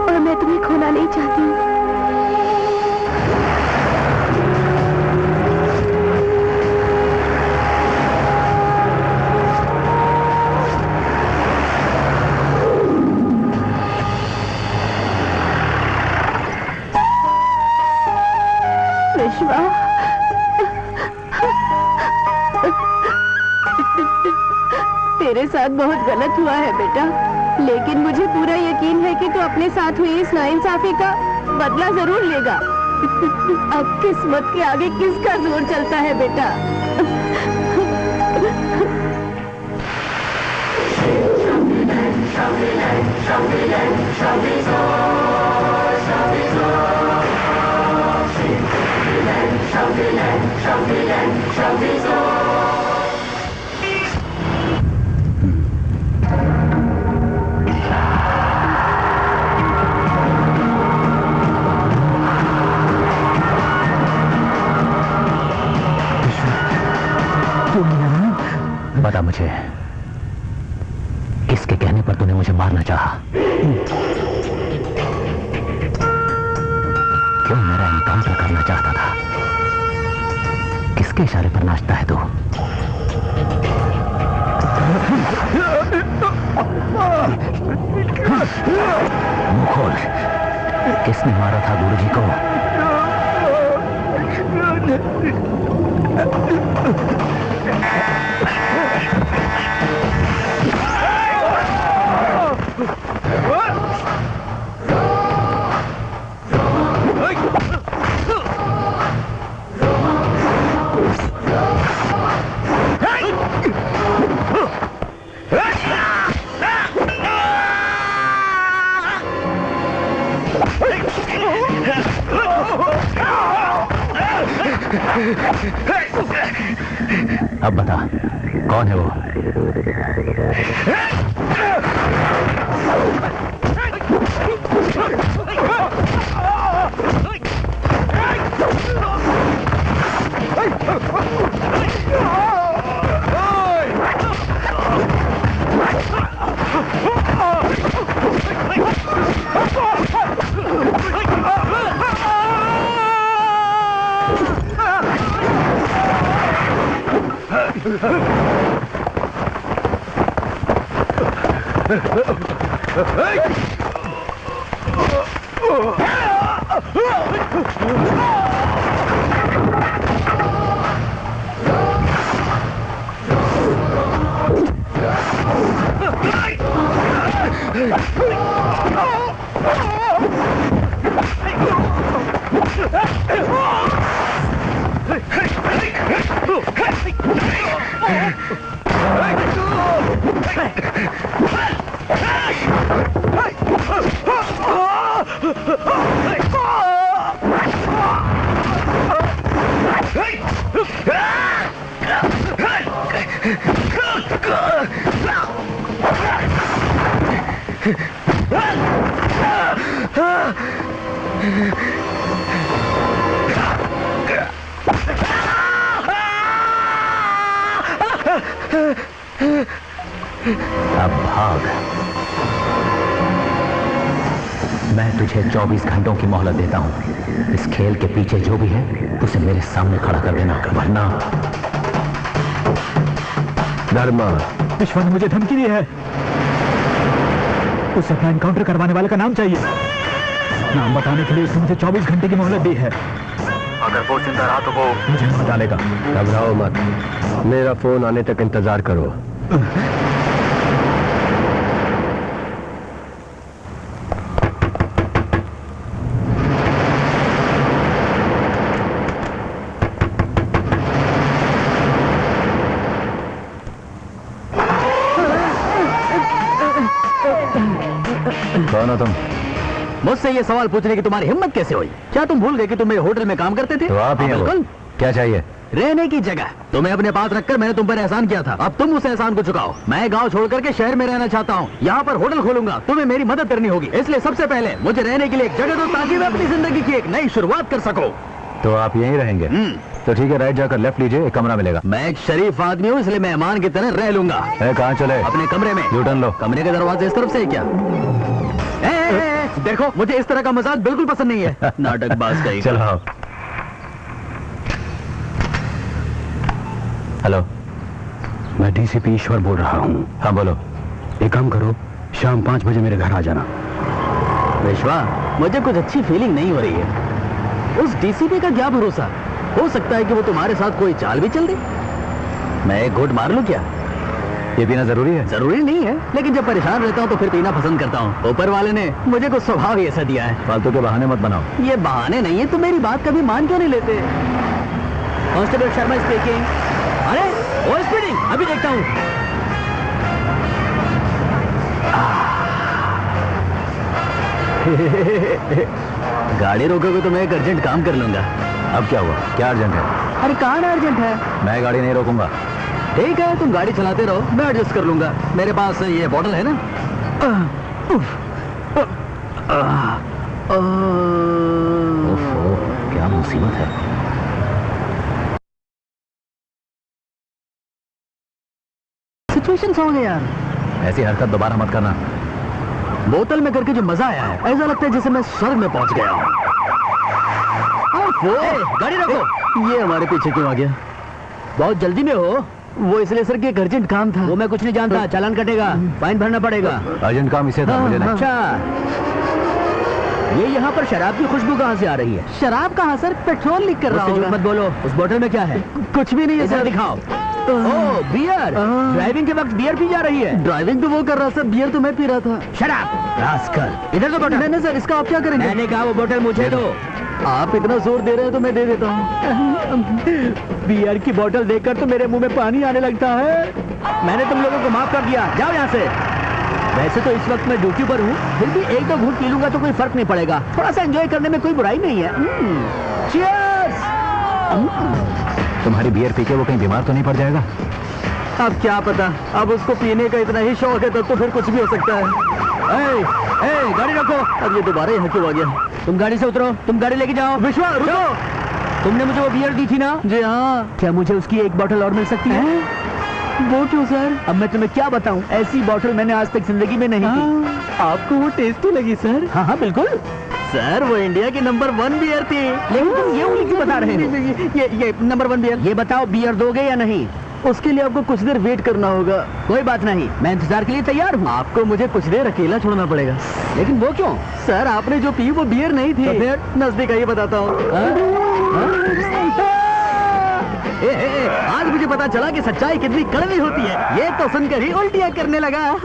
और मैं तुम्हें खोना नहीं चाहती हूँ। तेरे साथ बहुत गलत हुआ है बेटा, लेकिन मुझे पूरा यकीन है कि तू अपने साथ हुई इस नाइंसाफी का बदला जरूर लेगा। अब किस्मत के आगे किसका जोर चलता है बेटा? बता मुझे, किसके कहने पर तूने मुझे मारना चाहा? क्यों मेरा एनकाउंटर करना चाहता था? किसके इशारे पर नाचता है तू? मुंह खोल, किसने मारा था गुरुजी को? अब बता, कौन है वो? अब भाग। मैं तुझे 24 घंटों की मोहलत देता हूं। इस खेल के पीछे जो भी है उसे मेरे सामने खड़ा कर देना, वरना। धर्मा, ईश्वर ने मुझे धमकी दी है। उसे अपना एनकाउंटर करवाने वाले का नाम चाहिए। नाम बताने के लिए उसने मुझे 24 घंटे की मोहलत दी है। अगर वो जिंदा रहा तो वो मुझे मार डालेगा। घबराओ मत, मेरा फोन आने तक इंतजार करो। कौन हो तुम? मुझसे ये सवाल पूछने की तुम्हारी हिम्मत कैसे हुई? क्या तुम भूल गए कि तुम मेरे होटल में काम करते थे? तो आप ही हैं वो। बिल्कुल। क्या चाहिए? रहने की जगह। तुम्हें अपने पास रखकर मैंने तुम पर एहसान किया था, अब तुम उस एहसान को चुकाओ। मैं गांव छोड़ करके शहर में रहना चाहता हूँ। यहाँ पर होटल खोलूंगा, तुम्हें मेरी मदद करनी होगी। इसलिए सबसे पहले मुझे रहने के लिए एक जगह दो, ताकि मैं अपनी जिंदगी की एक नई शुरुआत कर सकूं। तो आप यहीं रहेंगे? तो ठीक है, राइट जाकर लेफ्ट लीजिए, एक कमरा मिलेगा। मैं एक शरीफ आदमी हूँ, इसलिए मेहमान की तरह रह लूंगा। कहाँ चले? अपने कमरे में। यूटर्न लो। कमरे के दरवाजे इस तरफ से है क्या? देखो, मुझे इस तरह का मजाक बिल्कुल पसंद नहीं है। नाटकबाज का ही। चलो आओ। हेलो, मैं डीसीपी ईश्वर बोल रहा हूँ। हाँ बोलो। एक काम करो, शाम 5 बजे मेरे घर आ जाना। विश्वा, मुझे कुछ अच्छी फीलिंग नहीं हो रही है। उस डीसीपी का क्या भरोसा? हो सकता है कि वो तुम्हारे साथ कोई चाल भी चल दे। मैं एक घूंट मार लूं क्या? ये पीना जरूरी है? जरूरी नहीं है, लेकिन जब परेशान रहता हूँ तो फिर पीना पसंद करता हूँ। ऊपर वाले ने मुझे कुछ स्वभाव ही ऐसा दिया है। फालतू के बहाने मत बनाओ। ये बहाने नहीं है, तो मेरी बात कभी मान क्यों नहीं लेते? Constable Sharma speaking. अरे वो स्पीडिंग, अभी देखता हूँ। गाड़ी रोकोगे तो मैं एक अर्जेंट काम कर लूंगा। अब क्या हुआ? क्या अर्जेंट है? अरे कहाँ अर्जेंट है? मैं गाड़ी नहीं रोकूंगा। ठीक है, तुम गाड़ी चलाते रहो, मैं एडजस्ट कर लूंगा। मेरे पास ये बॉटल है ना। ओहो, क्या मुसीबत है। सिचुएशन हो गया यार। ऐसी हरकत दोबारा मत करना। बोतल में करके जो मजा आया है, ऐसा लगता है जैसे मैं स्वर्ग में पहुंच गया हूँ। गाड़ी रखो। ये हमारे पीछे क्यों आ गया? बहुत जल्दी में हो? वो इसलिए सर कि एक अर्जेंट काम था। वो मैं कुछ नहीं जानता, चालान कटेगा, फाइन भरना पड़ेगा। अर्जेंट काम इसे था, मुझे नहीं। अच्छा, ये यहाँ पर शराब की खुशबू कहाँ से आ रही है? शराब कहाँ सर? पेट्रोल लीक कर रहा होगा। मत बोलो। उस बोतल में क्या है? कुछ भी नहीं है सर। दिखाओ। ओह, बियर। ड्राइविंग के वक्त बियर पी जा रही है। ड्राइविंग तो वो कर रहा सर, बियर तो मैं पी रहा था। शराब रास्कल। इधर तो बोतल। नहीं सर, इसका आप क्या करेंगे? मैंने कहा वो बोतल मुझे दो। आप इतना जोर दे रहे हैं तो मैं दे देता हूँ। बियर की बोतल देखकर तो मेरे मुंह में पानी आने लगता है। मैंने तुम लोगों को माफ कर दिया, जाओ यहाँ से। वैसे तो इस वक्त मैं ड्यूटी पर हूँ, फिर भी एक दो घूंट पी लूंगा तो कोई फर्क नहीं पड़ेगा। थोड़ा सा एंजॉय करने में कोई बुराई नहीं है। चीयर्स। तुम्हारी बियर पी के वो कहीं बीमार तो नहीं पड़ जाएगा? अब क्या पता, अब उसको पीने का इतना ही शौक है तो फिर कुछ भी हो सकता है। ए, गाड़ी रखो। अब ये दोबारा यहाँ क्यों आ गया? तुम गाड़ी से उतरो, तुम गाड़ी लेके जाओ। विश्वा रुको, तुमने मुझे वो बियर दी थी ना? जी हाँ। क्या मुझे उसकी एक बोतल और मिल सकती है? वो क्यों सर? अब मैं तुम्हें क्या बताऊं, ऐसी बोतल मैंने आज तक जिंदगी में नहीं पी। आपको वो टेस्टी लगी सर? हाँ हाँ बिल्कुल सर, वो इंडिया की नंबर 1 बियर थी। लेकिन तुम ये उंगली क्यों बता रहे हो? ये नंबर 1 बियर। ये बताओ बियर दोगे या नहीं? उसके लिए आपको कुछ देर वेट करना होगा। कोई बात नहीं, मैं इंतजार के लिए तैयार हूँ। आपको मुझे कुछ देर अकेला छोड़ना पड़ेगा। लेकिन वो क्यों? सर आपने जो पी वो बियर नहीं थी। तो फिर नजदीक आइए बताता हूँ। आज मुझे पता चला कि सच्चाई कितनी कड़वी होती है। ये तो सुनकर ही उल्टियाँ करने लगा।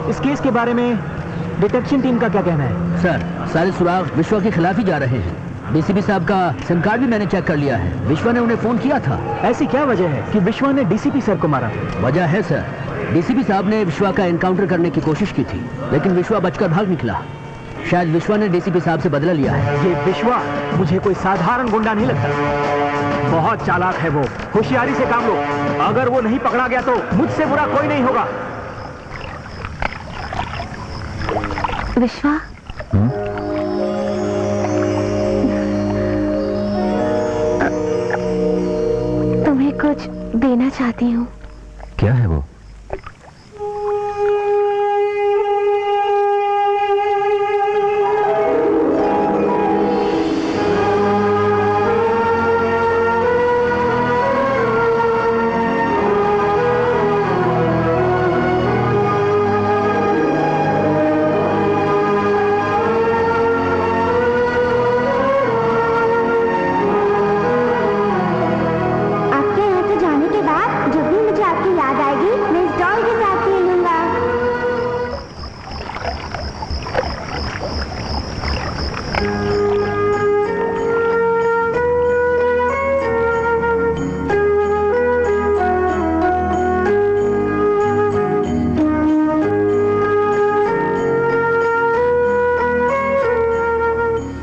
इस केस के बारे में डिटेक्शन टीम का क्या कहना है? सर, सारे सुराग विश्वा के खिलाफ ही जा रहे हैं। डीसीपी साहब का सिम कार्ड भी मैंने चेक कर लिया है। विश्वा ने उन्हें फोन किया था। ऐसी क्या वजह है कि विश्वा ने डीसीपी सर को मारा? वजह है सर, डीसीपी साहब ने विश्वा का एनकाउंटर करने की कोशिश की थी, लेकिन विश्वा बचकर भाग निकला। शायद विश्वा ने डीसीपी साहब से बदला लिया है। ये विश्वा मुझे कोई साधारण गुंडा नहीं लगता। बहुत चालाक है वो। होशियारी से काम लो। अगर वो नहीं पकड़ा गया तो मुझसे बुरा कोई नहीं होगा। विश्वा, तुम्हें कुछ देना चाहती हूँ। क्या है वो?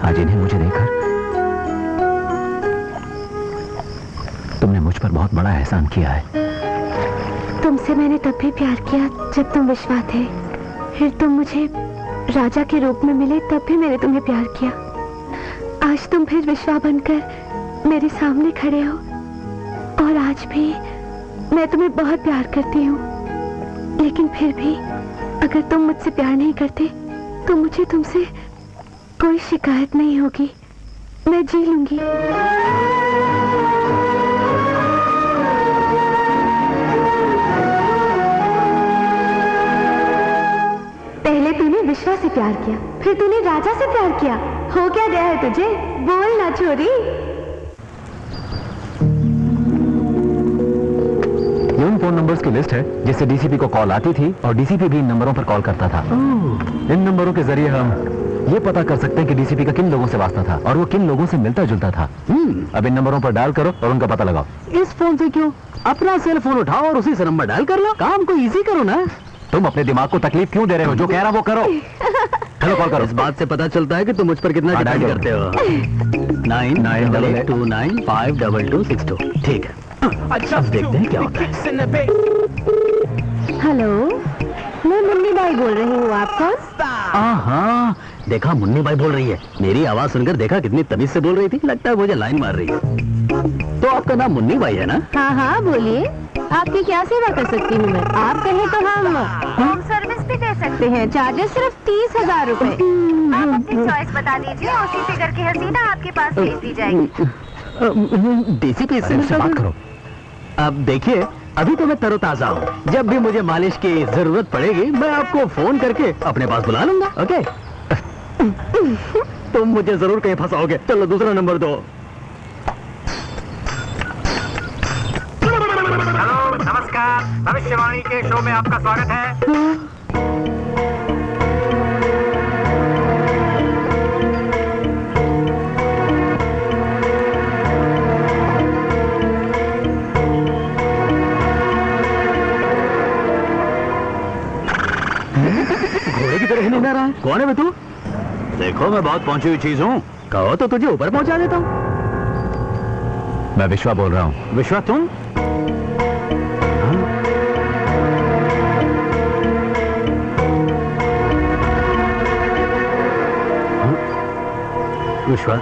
आज इन्हें मुझे देखकर तुमने मुझ पर बहुत बड़ा एहसान किया है। तुमसे मैंने तब भी प्यार किया जब तुम विश्वा थे। फिर तुम मुझे राजा के रूप में मिले, तब भी मैंने तुम्हें प्यार किया। आज तुम फिर विश्वा बनकर मेरे सामने खड़े हो, और आज भी मैं तुम्हें बहुत प्यार करती हूँ। लेकिन फिर भी अगर तुम मुझसे प्यार नहीं करते तो मुझे तुमसे कोई शिकायत नहीं होगी। मैं जी लूंगी। पहले तूने विश्वा से प्यार किया, फिर तूने राजा से प्यार किया। हो क्या गया है तुझे? बोल ना छोरी। ये उन फोन नंबर्स की लिस्ट है जिससे डीसीपी को कॉल आती थी, और डीसीपी भी इन नंबरों पर कॉल करता था। इन नंबरों के जरिए हम ये पता कर सकते हैं कि डीसीपी का किन लोगों से वास्ता था और वो किन लोगों से मिलता जुलता था। अब इन नंबरों पर डायल करो और उनका पता लगाओ। इस फोन से क्यों? अपना सेल फोन उठाओ और उसी से नंबर डायल कर लो। काम को इजी करो ना। तुम अपने दिमाग को तकलीफ क्यों दे रहे हो? जो कह रहा वो करो। हेलो, कॉल करो। इस बात से पता चलता है कि तुम मुझ पर कितना डिपेंड करते हो। 998252262। ठीक है, अच्छा देखते हैं क्या होता है। हेलो, मैं मुन्नी बाई बोल रही हूँ। आप कौन? हाँ, देखा मुन्नी बाई बोल रही है। मेरी आवाज सुनकर देखा कितनी तमीज से बोल रही थी। लगता है मुझे लाइन मार रही है। तो आपका नाम मुन्नी बाई है ना? हाँ हाँ, बोलिए, आपकी क्या सेवा कर सकती हूँ मैं? आप कहें तो हम होम सर्विस भी दे सकते हैं। चार्जेस सिर्फ 30,000 रुपए। आप अपनी चॉइस बता दीजिए, उसी फिगर की हसीना आपके पास भेज दी जाएगी। डीसीपी से बात करो। अब देखिए, अभी तो मैं तरोताजा हूँ। जब भी मुझे मालिश की जरूरत पड़ेगी मैं आपको फोन करके अपने पास बुला लूंगा। ओके? तुम मुझे जरूर कहीं फंसाओगे। चलो दूसरा नंबर दो। हेलो, नमस्कार। भविष्यवाणी के शो में आपका स्वागत है। घोड़े की तरह ही नहीं रहा है। कौन है बे तू? देखो मैं बहुत पहुंची हुई चीज हूँ। कहो तो तुझे ऊपर पहुंचा देता हूँ। मैं विश्वा बोल रहा हूँ। विश्वा तुम? विश्वा,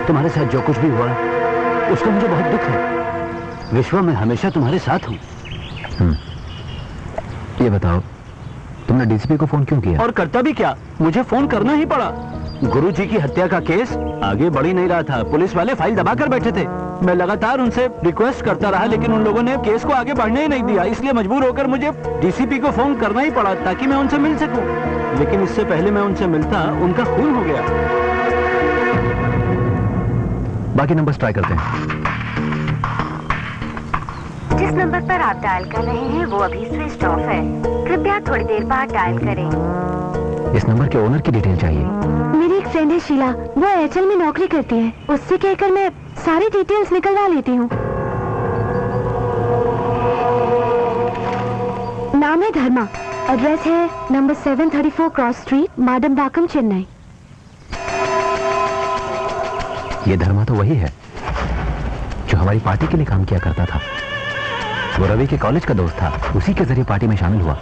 तुम्हारे साथ जो कुछ भी हुआ उसका मुझे बहुत दुख है। विश्वा, मैं हमेशा तुम्हारे साथ हूँ। ये बताओ, तुमने डीसीपी को फोन क्यों किया? और करता भी क्या, मुझे फोन करना ही पड़ा। गुरुजी की हत्या का केस आगे बढ़ ही नहीं रहा था। पुलिस वाले फाइल दबा कर बैठे थे। मैं लगातार उनसे रिक्वेस्ट करता रहा, लेकिन उन लोगों ने केस को आगे बढ़ने ही नहीं दिया। इसलिए मजबूर होकर मुझे डीसीपी को फोन करना ही पड़ा ताकि मैं उनसे मिल सकूं। लेकिन इससे पहले मैं उनसे मिलता, उनका खून हो गया। बाकी नंबर्स ट्राई करते हैं। जिस नंबर पर आप डायल कर रहे हैं वो अभी स्विच ऑफ है। कृपया थोड़ी देर बाद डायल करें। इस नंबर के ओनर की डिटेल चाहिए। मेरी एक फ्रेंड है शीला, वो एयरटेल में नौकरी करती है। उससे कहकर मैं सारी डिटेल्स निकलवा लेती हूँ। नाम है धर्मा, एड्रेस है नंबर 734 क्रॉस स्ट्रीट, माडमबाकम, चेन्नई। ये धर्मा तो वही है जो हमारी पार्टी के लिए काम किया करता था। वो रवि के कॉलेज का दोस्त था, उसी के जरिए पार्टी में शामिल हुआ।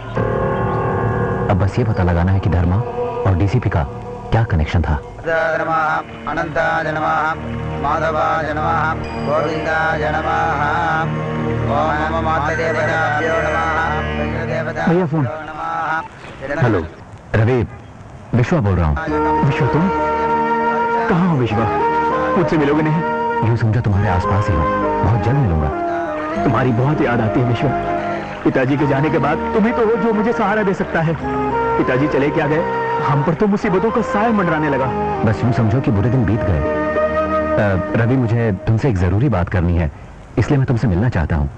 अब बस ये पता लगाना है कि धर्मा और डीसीपी का क्या कनेक्शन था। भैया फोन। हेलो रवि, विश्वा बोल रहा हूँ। विश्वा तुम कहाँ हो? विश्वा, मुझसे मिलोगे नहीं? यूं समझो तुम्हारे आसपास ही हूँ, बहुत जल्द मिलूंगा। तुम्हारी बहुत याद आती है विश्वा। पिताजी के जाने के बाद तुम्ही तो हो जो मुझे सहारा दे सकता है। पिताजी चले क्या गए, हम पर तो मुसीबतों का साया मंडराने लगा। बस यूं समझो कि बुरे दिन बीत गए। रवि, मुझे तुमसे एक जरूरी बात करनी है, इसलिए मैं तुमसे मिलना चाहता हूँ।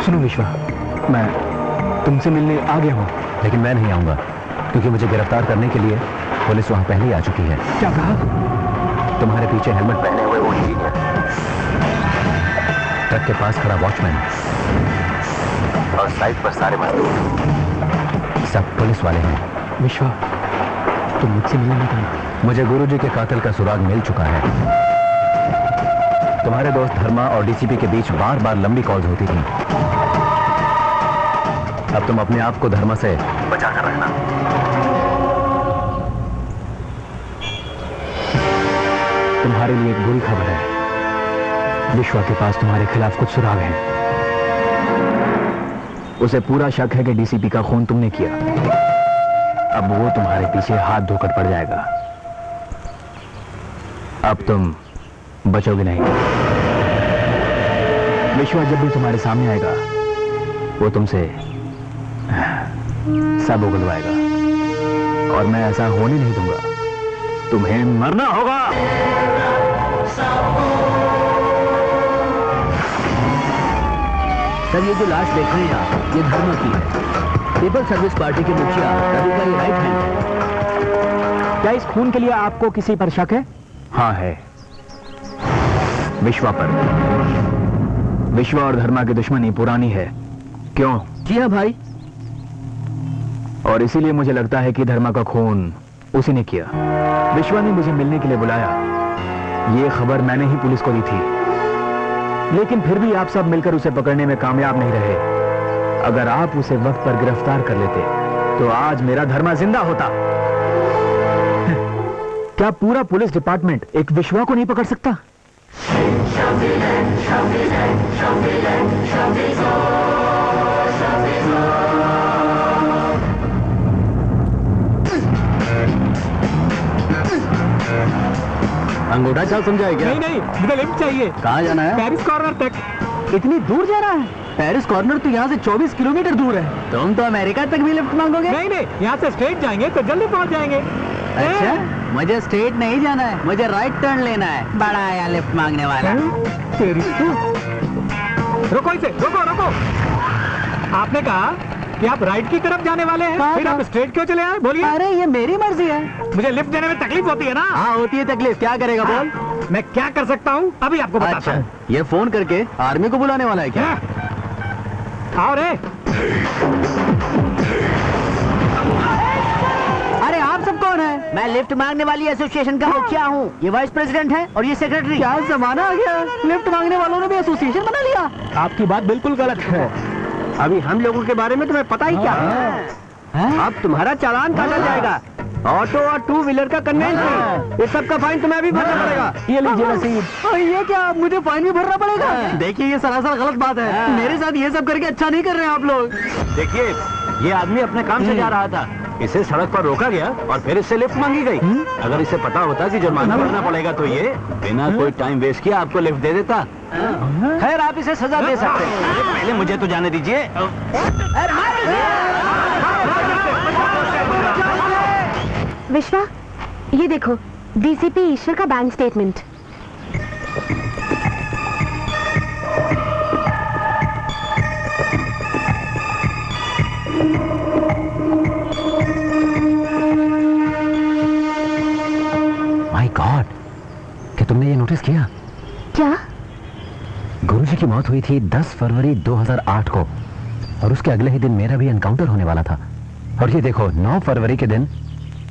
सुनो विश्वा, मैं तुमसे मिलने आ गया हूँ। लेकिन मैं नहीं आऊंगा, क्योंकि मुझे गिरफ्तार करने के लिए पुलिस वहां पहले ही आ चुकी है। क्या कहा? तुम्हारे पीछे हेलमेट पहने हुए वो इंजीनियर, ट्रक के पास खड़ा वॉचमैन और साइड पर सारे मजदूर सब पुलिस वाले हैं। विश्वा, तुम मुझसे मिलने मत आना। मुझे गुरुजी के कातिल का सुराग मिल चुका है। तुम्हारे दोस्त धर्मा और डीसीपी के बीच बार बार लंबी कॉल्स होती थी। अब तुम अपने आप को धर्मा से बचाकर रखना। तुम्हारे लिए एक बुरी खबर है। विश्वा के पास तुम्हारे खिलाफ कुछ सुराग हैं। उसे पूरा शक है कि डीसीपी का खून तुमने किया। अब वो तुम्हारे पीछे हाथ धोकर पड़ जाएगा। अब तुम बचोगे नहीं। विश्वा जब भी तुम्हारे सामने आएगा वो तुमसे सब उगलवाएगा, और मैं ऐसा होने नहीं दूंगा। तुम्हें मरना होगा। सर, ये जो लाश देख रहे हैं आप, ये धर्मा की है। पीपल सर्विस पार्टी के मुखिया रवि का ये राइट हैंड है। क्या इस खून के लिए आपको किसी पर शक है? हाँ है। विश्वा पर। विश्वा और धर्मा की दुश्मनी पुरानी है। क्यों? जी हाँ भाई। और इसीलिए मुझे लगता है कि धर्मा का खून उसी ने किया। विश्वा ने मुझे मिलने के लिए बुलाया। ये खबर मैंने ही पुलिस को दी थी, लेकिन फिर भी आप सब मिलकर उसे पकड़ने में कामयाब नहीं रहे। अगर आप उसे वक्त पर गिरफ्तार कर लेते तो आज मेरा धर्मा जिंदा होता। क्या पूरा पुलिस डिपार्टमेंट एक विश्वा को नहीं पकड़ सकता? अंगूठा चाल समझाए क्या? नहीं, मुझे लिफ्ट चाहिए। कहाँ जाना है? पेरिस कॉर्नर तक। इतनी दूर जा रहा है? पेरिस कॉर्नर तो यहाँ से 24 किलोमीटर दूर है। तुम तो अमेरिका तक भी लिफ्ट मांगोगे? नहीं, यहाँ से स्ट्रेट जाएंगे तो जल्दी पहुंच जाएंगे। अच्छा, मुझे स्ट्रेट नहीं जाना है, मुझे राइट टर्न लेना है। बड़ा आया लिफ्ट मांगने वाला। तेरी रुको इसे, रुको। आपने कहा कि आप राइट की तरफ जाने वाले हैं, फिर आप स्ट्रेट क्यों चले आए? बोलिए। अरे ये मेरी मर्जी है। मुझे लिफ्ट देने में तकलीफ होती है ना? हाँ होती है तकलीफ। क्या करेगा बोल? मैं क्या कर सकता हूँ अभी आपको बताता हूँ। ये फोन करके आर्मी को बुलाने वाला है क्या? आओ रे। अरे आप सब कौन है? मैं लिफ्ट मांगने वाली एसोसिएशन का मुखिया हूँ। ये वाइस प्रेसिडेंट है और ये सेक्रेटरी। क्या जमाना आ गया, लिफ्ट मांगने वालों ने भी एसोसिएशन बना लिया। आपकी बात बिल्कुल गलत है। अभी हम लोगों के बारे में तुम्हें पता ही क्या है? अब तुम्हारा चालान काटा जाएगा। ऑटो और टू व्हीलर का कन्वेंस, इस सब का फाइन तुम्हें अभी भरना पड़ेगा। ये लीजिए रसीद। ये क्या, मुझे फाइन भी भरना पड़ेगा? देखिए ये सरासर गलत बात है। मेरे साथ ये सब करके अच्छा नहीं कर रहे हैं आप लोग। देखिए, ये आदमी अपने काम से जा रहा था, इसे सड़क पर रोका गया और फिर इससे लिफ्ट मांगी गई। अगर इसे पता होता कि जुर्माना भरना पड़ेगा तो ये बिना कोई टाइम वेस्ट किए आपको लिफ्ट दे देता। खैर, आप इसे सजा दे सकते हैं। पहले मुझे तो जाने दीजिए। विश्वा, ये देखो, डीसीपी ईश्वर का बैंक स्टेटमेंट। माय गॉड, क्या तुमने ये नोटिस किया? क्या? गुरुजी की मौत हुई थी 10 फरवरी 2008 को और उसके अगले ही दिन मेरा भी एनकाउंटर होने वाला था। और ये देखो, 9 फरवरी के दिन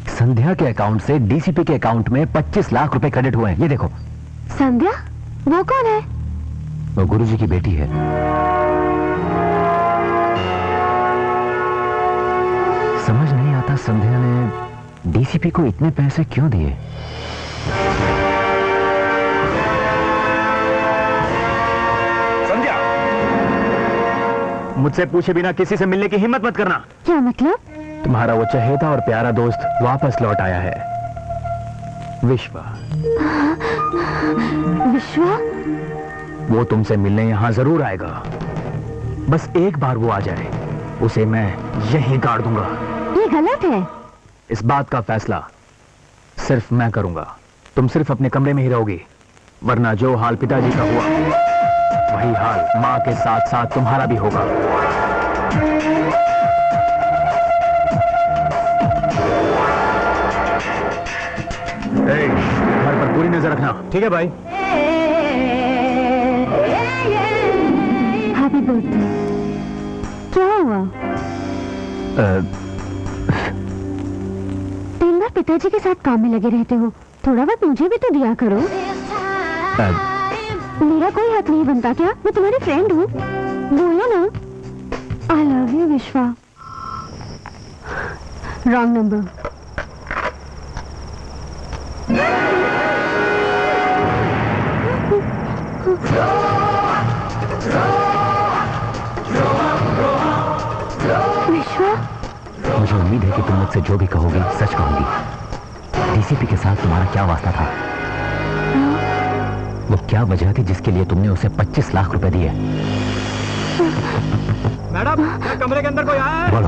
संध्या के अकाउंट से डीसीपी के अकाउंट में 25 लाख रुपए क्रेडिट हुए हैं। ये देखो। संध्या? वो कौन है? वो गुरुजी की बेटी है। समझ नहीं आता संध्या ने डीसीपी को इतने पैसे क्यों दिए। संध्या, मुझसे पूछे बिना किसी से मिलने की हिम्मत मत करना। क्या मतलब? तुम्हारा वो चहेता और प्यारा दोस्त वापस लौट आया है, विश्वा। विश्वा? वो तुमसे मिलने यहां जरूर आएगा। बस एक बार वो आ जाए, उसे मैं यहीं गाड़ दूंगा। ये गलत है। इस बात का फैसला सिर्फ मैं करूंगा। तुम सिर्फ अपने कमरे में ही रहोगी, वरना जो हाल पिताजी का हुआ वही हाल माँ के साथ साथ तुम्हारा भी होगा। घर पर पूरी नजर रखना। ठीक है भाई? Happy birthday. क्या हुआ? दिन भर पिताजी के साथ काम में लगे रहते हो, थोड़ा बहुत मुझे भी तो दिया करो। मेरा कोई हक नहीं बनता क्या? मैं तुम्हारी फ्रेंड हूँ, बोलो ना। आई लव यू विश्वा। Wrong number. विश्वा, मुझे उम्मीद है कि तुम मुझसे जो भी कहोगी सच कहूंगी। डीसीपी के साथ तुम्हारा क्या वास्ता था? वो क्या वजह थी जिसके लिए तुमने उसे 25 लाख रुपए दिए? मैडम, कमरे के अंदर कोई आया है? बोलो।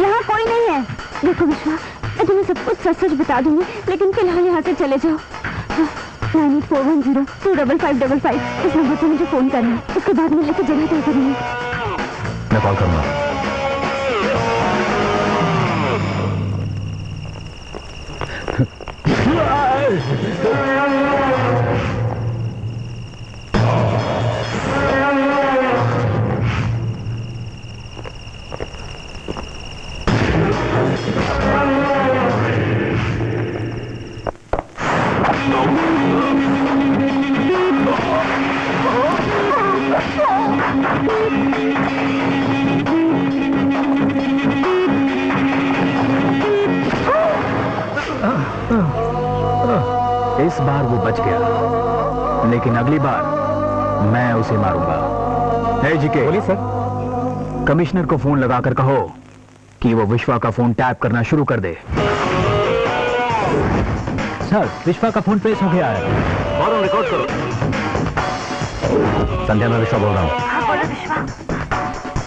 यहाँ कोई नहीं है। देखो विश्वा, मैं तुम्हें सब कुछ सच सच बता दूंगी, लेकिन फिलहाल यहाँ से चले जाओ। 9841025555 इस नंबर से मुझे फोन करना। उसके बाद मिलने की जगह तय करूंगी। मैं कॉल करूंगा। इस बार वो बच गया, लेकिन अगली बार मैं उसे मारूंगा। जीके, बोलिए सर। कमिश्नर को फोन लगाकर कहो कि वो विश्वा का फोन टैप करना शुरू कर दे। सर, विश्वा का फोन ट्रेस हो गया है। फौरन रिकॉर्ड करो। संध्या, मैं विश्वा बोल रहा हूँ।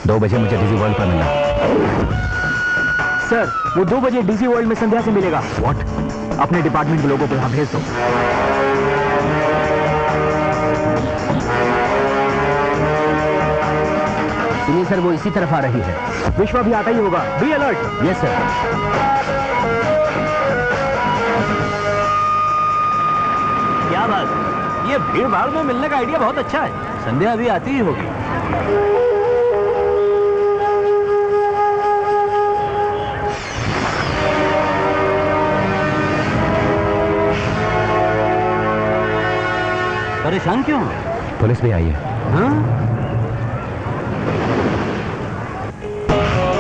2 बजे मुझे डीजी वर्ल्ड पर मिलना। सर, वो 2 बजे डीजी वर्ल्ड में संध्या से मिलेगा। व्हाट? अपने डिपार्टमेंट के लोगों को यहां भेज दो। सुनिए सर, वो इसी तरफ आ रही है। विश्वा भी आता ही होगा। Be alert. Yes sir. क्या बात, ये भीड़ भाड़ में मिलने का आइडिया बहुत अच्छा है। संध्या अभी आती ही होगी। परेशान क्यों? पुलिस भी आई है। हाँ?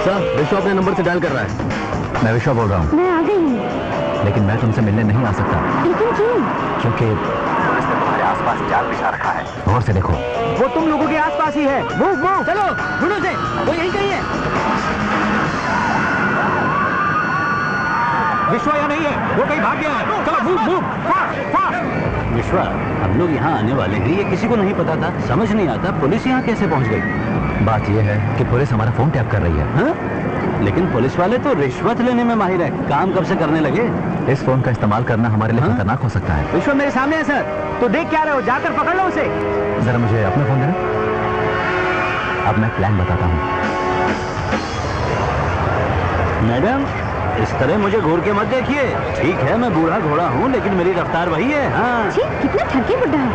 सर, विश्वा अपने नंबर से डायल कर रहा है। मैं विश्वा बोल रहा हूँ। मैं आ गई हूँ। लेकिन मैं तुमसे मिलने नहीं आ सकता। लेकिन क्यों? क्योंकि पुलिस ने तुम्हारे आसपास जाल बिछा रखा है। गौर से देखो। वो तुम लोगों के आसपास ही है। Move move. चलो ढूंढो से, वो यहीं कहीं है। विश्वा यहाँ नहीं है, वो कहीं भाग गया है। चलो मूव मूव, फास्ट फास्ट। विश्वा, हम लोग यहाँ आने वाले हैं, ये किसी को नहीं पता था। समझ नहीं आता पुलिस यहाँ कैसे पहुँच गई। बात यह है कि पुलिस हमारा फोन टैप कर रही है। हाँ? लेकिन पुलिस वाले तो रिश्वत लेने में माहिर है। काम कब से करने लगे? इस फोन का इस्तेमाल करना हमारे लिए खतरनाक हो सकता है। विश्वा मेरे सामने है सर, तो देख क्या रहे हो? जाकर पकड़ लो उसे। जरा मुझे अपना फोन देना। अब मैं प्लान बताता हूँ। मैडम, इस तरह मुझे घूर के मत देखिए। ठीक है, मैं बूढ़ा घोड़ा हूँ, लेकिन मेरी रफ्तार वही है। हाँ। छी, कितना ठगी बुड्ढा है।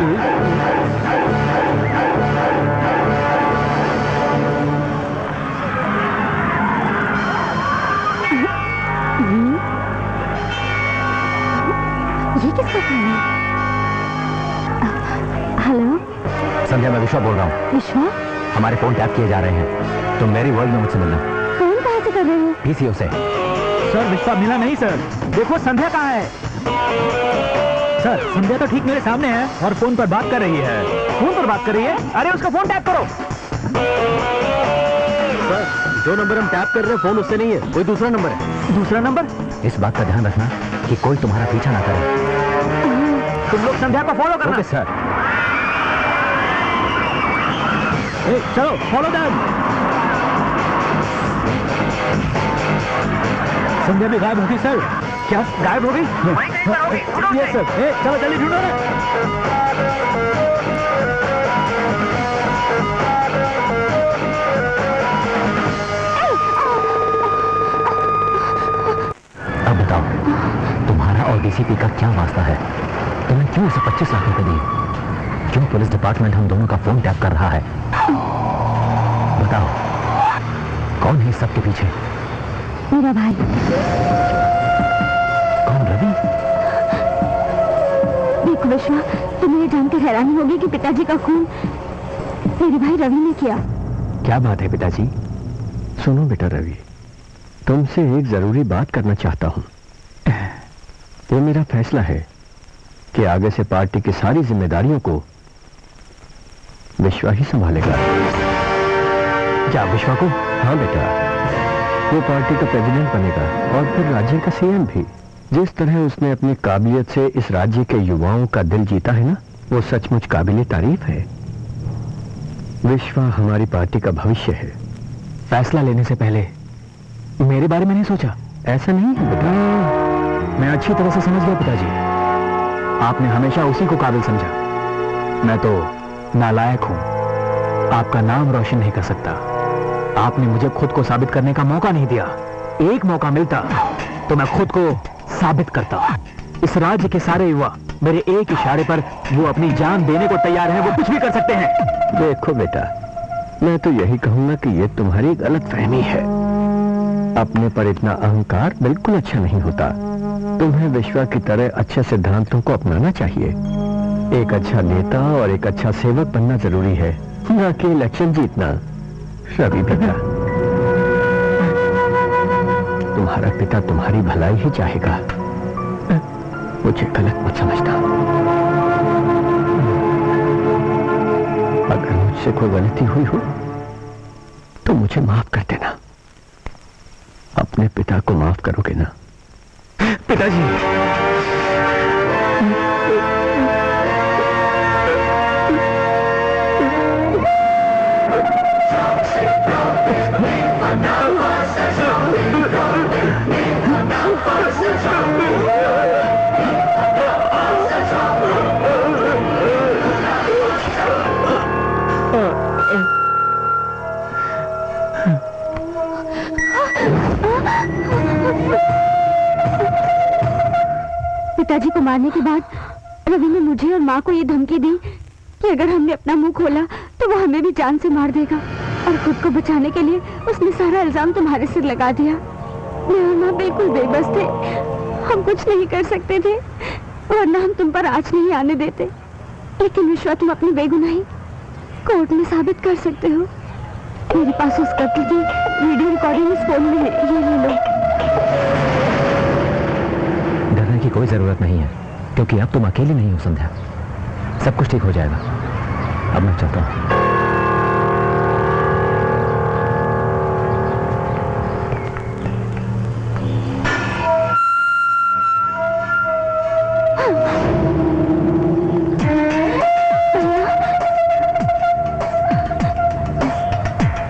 ये किसका फोन है? हेलो संध्या, मैं विश्वा बोल रहा हूँ। विश्वा, हमारे फोन टैप किए जा रहे हैं। तुम मेरी वर्ल्ड में मुझसे मिलना। फोन कहाँ से कर रहे हो? पीसीओ से। सर, विश्वा मिला नहीं सर। देखो संध्या कहाँ है। सर, संध्या तो ठीक मेरे सामने है और फोन पर बात कर रही है। फोन पर बात कर रही है? अरे उसका फोन टैप करो। सर, जो नंबर हम टैप कर रहे हैं फोन उससे नहीं है, कोई दूसरा नंबर है। दूसरा नंबर? इस बात का ध्यान रखना कि कोई तुम्हारा पीछा ना करे। तुम लोग संध्या को फॉलो करना। Okay sir. चलो फॉलो दैम। संध्या भी गायब होगी सर। क्या गायब हो गई? Yes sir. चलो जल्दी ढूंढो ना। अब बताओ, तुम्हारा और डीसीपी का क्या वास्ता है? तुमने क्यों उसे 25 लाख रुपए दिए? क्यों पुलिस डिपार्टमेंट हम दोनों का फोन टैप कर रहा है? बताओ, कौन है इस सब के पीछे? मेरा भाई। कौन? रवि? देखो विश्वा, तुम्हें ये जानकर हैरानी होगी कि पिताजी का खून मेरे भाई रवि ने किया। क्या बात है पिताजी? सुनो बेटा रवि, तुमसे एक जरूरी बात करना चाहता हूं। ये मेरा फैसला है कि आगे से पार्टी की सारी जिम्मेदारियों को विश्वा ही संभालेगा। क्या विश्वा को? हाँ बेटा, वो पार्टी का प्रेसिडेंट बनेगा और फिर राज्य का सीएम भी। जिस तरह उसने अपनी काबिलियत से इस राज्य के युवाओं का दिल जीता है ना, वो सचमुच काबिले तारीफ है। विश्वा हमारी पार्टी का भविष्य है। फैसला लेने से पहले मेरे बारे में नहीं सोचा? ऐसा नहीं है बेटा। मैं अच्छी तरह से समझ गया पिताजी। आपने हमेशा उसी को काबिल समझा। मैं तो नालायक हूं, आपका नाम रोशन नहीं कर सकता। आपने मुझे खुद को साबित करने का मौका नहीं दिया। एक मौका मिलता तो मैं खुद को साबित करता। इस राज्य के सारे युवा मेरे एक इशारे पर वो अपनी जान देने को तैयार हैं। वो कुछ भी कर सकते हैं। देखो बेटा, मैं तो यही कहूंगा कि ये तुम्हारी गलतफहमी है। अपने पर इतना अहंकार बिल्कुल अच्छा नहीं होता। तुम्हें विश्वा की तरह अच्छे सिद्धांतों को अपनाना चाहिए। एक अच्छा नेता और एक अच्छा सेवक बनना जरूरी है, न कि इलेक्शन जीतना। रवि बेटा, तुम्हारा पिता तुम्हारी भलाई ही चाहेगा। मुझे गलत मत समझना। अगर मुझसे कोई गलती हुई हो तो मुझे माफ कर देना। अपने पिता को माफ करोगे ना? पिताजी, पिताजी को मारने के बाद रवि ने मुझे और माँ को ये धमकी दी कि अगर हमने अपना मुंह खोला तो वो हमें भी जान से मार देगा, और खुद को बचाने के लिए उसने सारा इल्जाम तुम्हारे सिर लगा दिया। मैं और माँ बिल्कुल बेबस थे, हम कुछ नहीं कर सकते थे, वरना हम तुम पर आँच नहीं आने देते। लेकिन विश्वा, तुम अपनी बेगुनाही कोर्ट में साबित कर सकते हो। मेरे पास उस कत्ल की वीडियो रिकॉर्डिंग इस फोन में है, ये ले लो। डरने की कोई जरूरत नहीं है, क्योंकि अब तुम अकेली नहीं हो संध्या। सब कुछ ठीक हो जाएगा। अब मैं चलता हूं।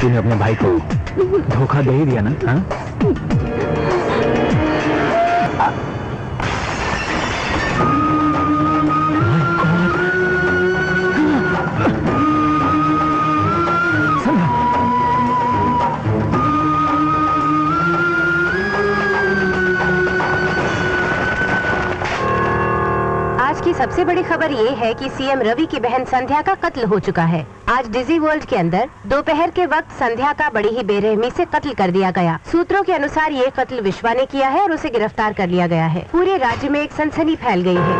तूने अपने भाई को धोखा दे ही दिया ना? हाँ? सबसे बड़ी खबर ये है कि सीएम रवि की बहन संध्या का कत्ल हो चुका है। आज डिजी वर्ल्ड के अंदर दोपहर के वक्त संध्या का बड़ी ही बेरहमी से कत्ल कर दिया गया। सूत्रों के अनुसार ये कत्ल विश्वा ने किया है और उसे गिरफ्तार कर लिया गया है। पूरे राज्य में एक सनसनी फैल गई है।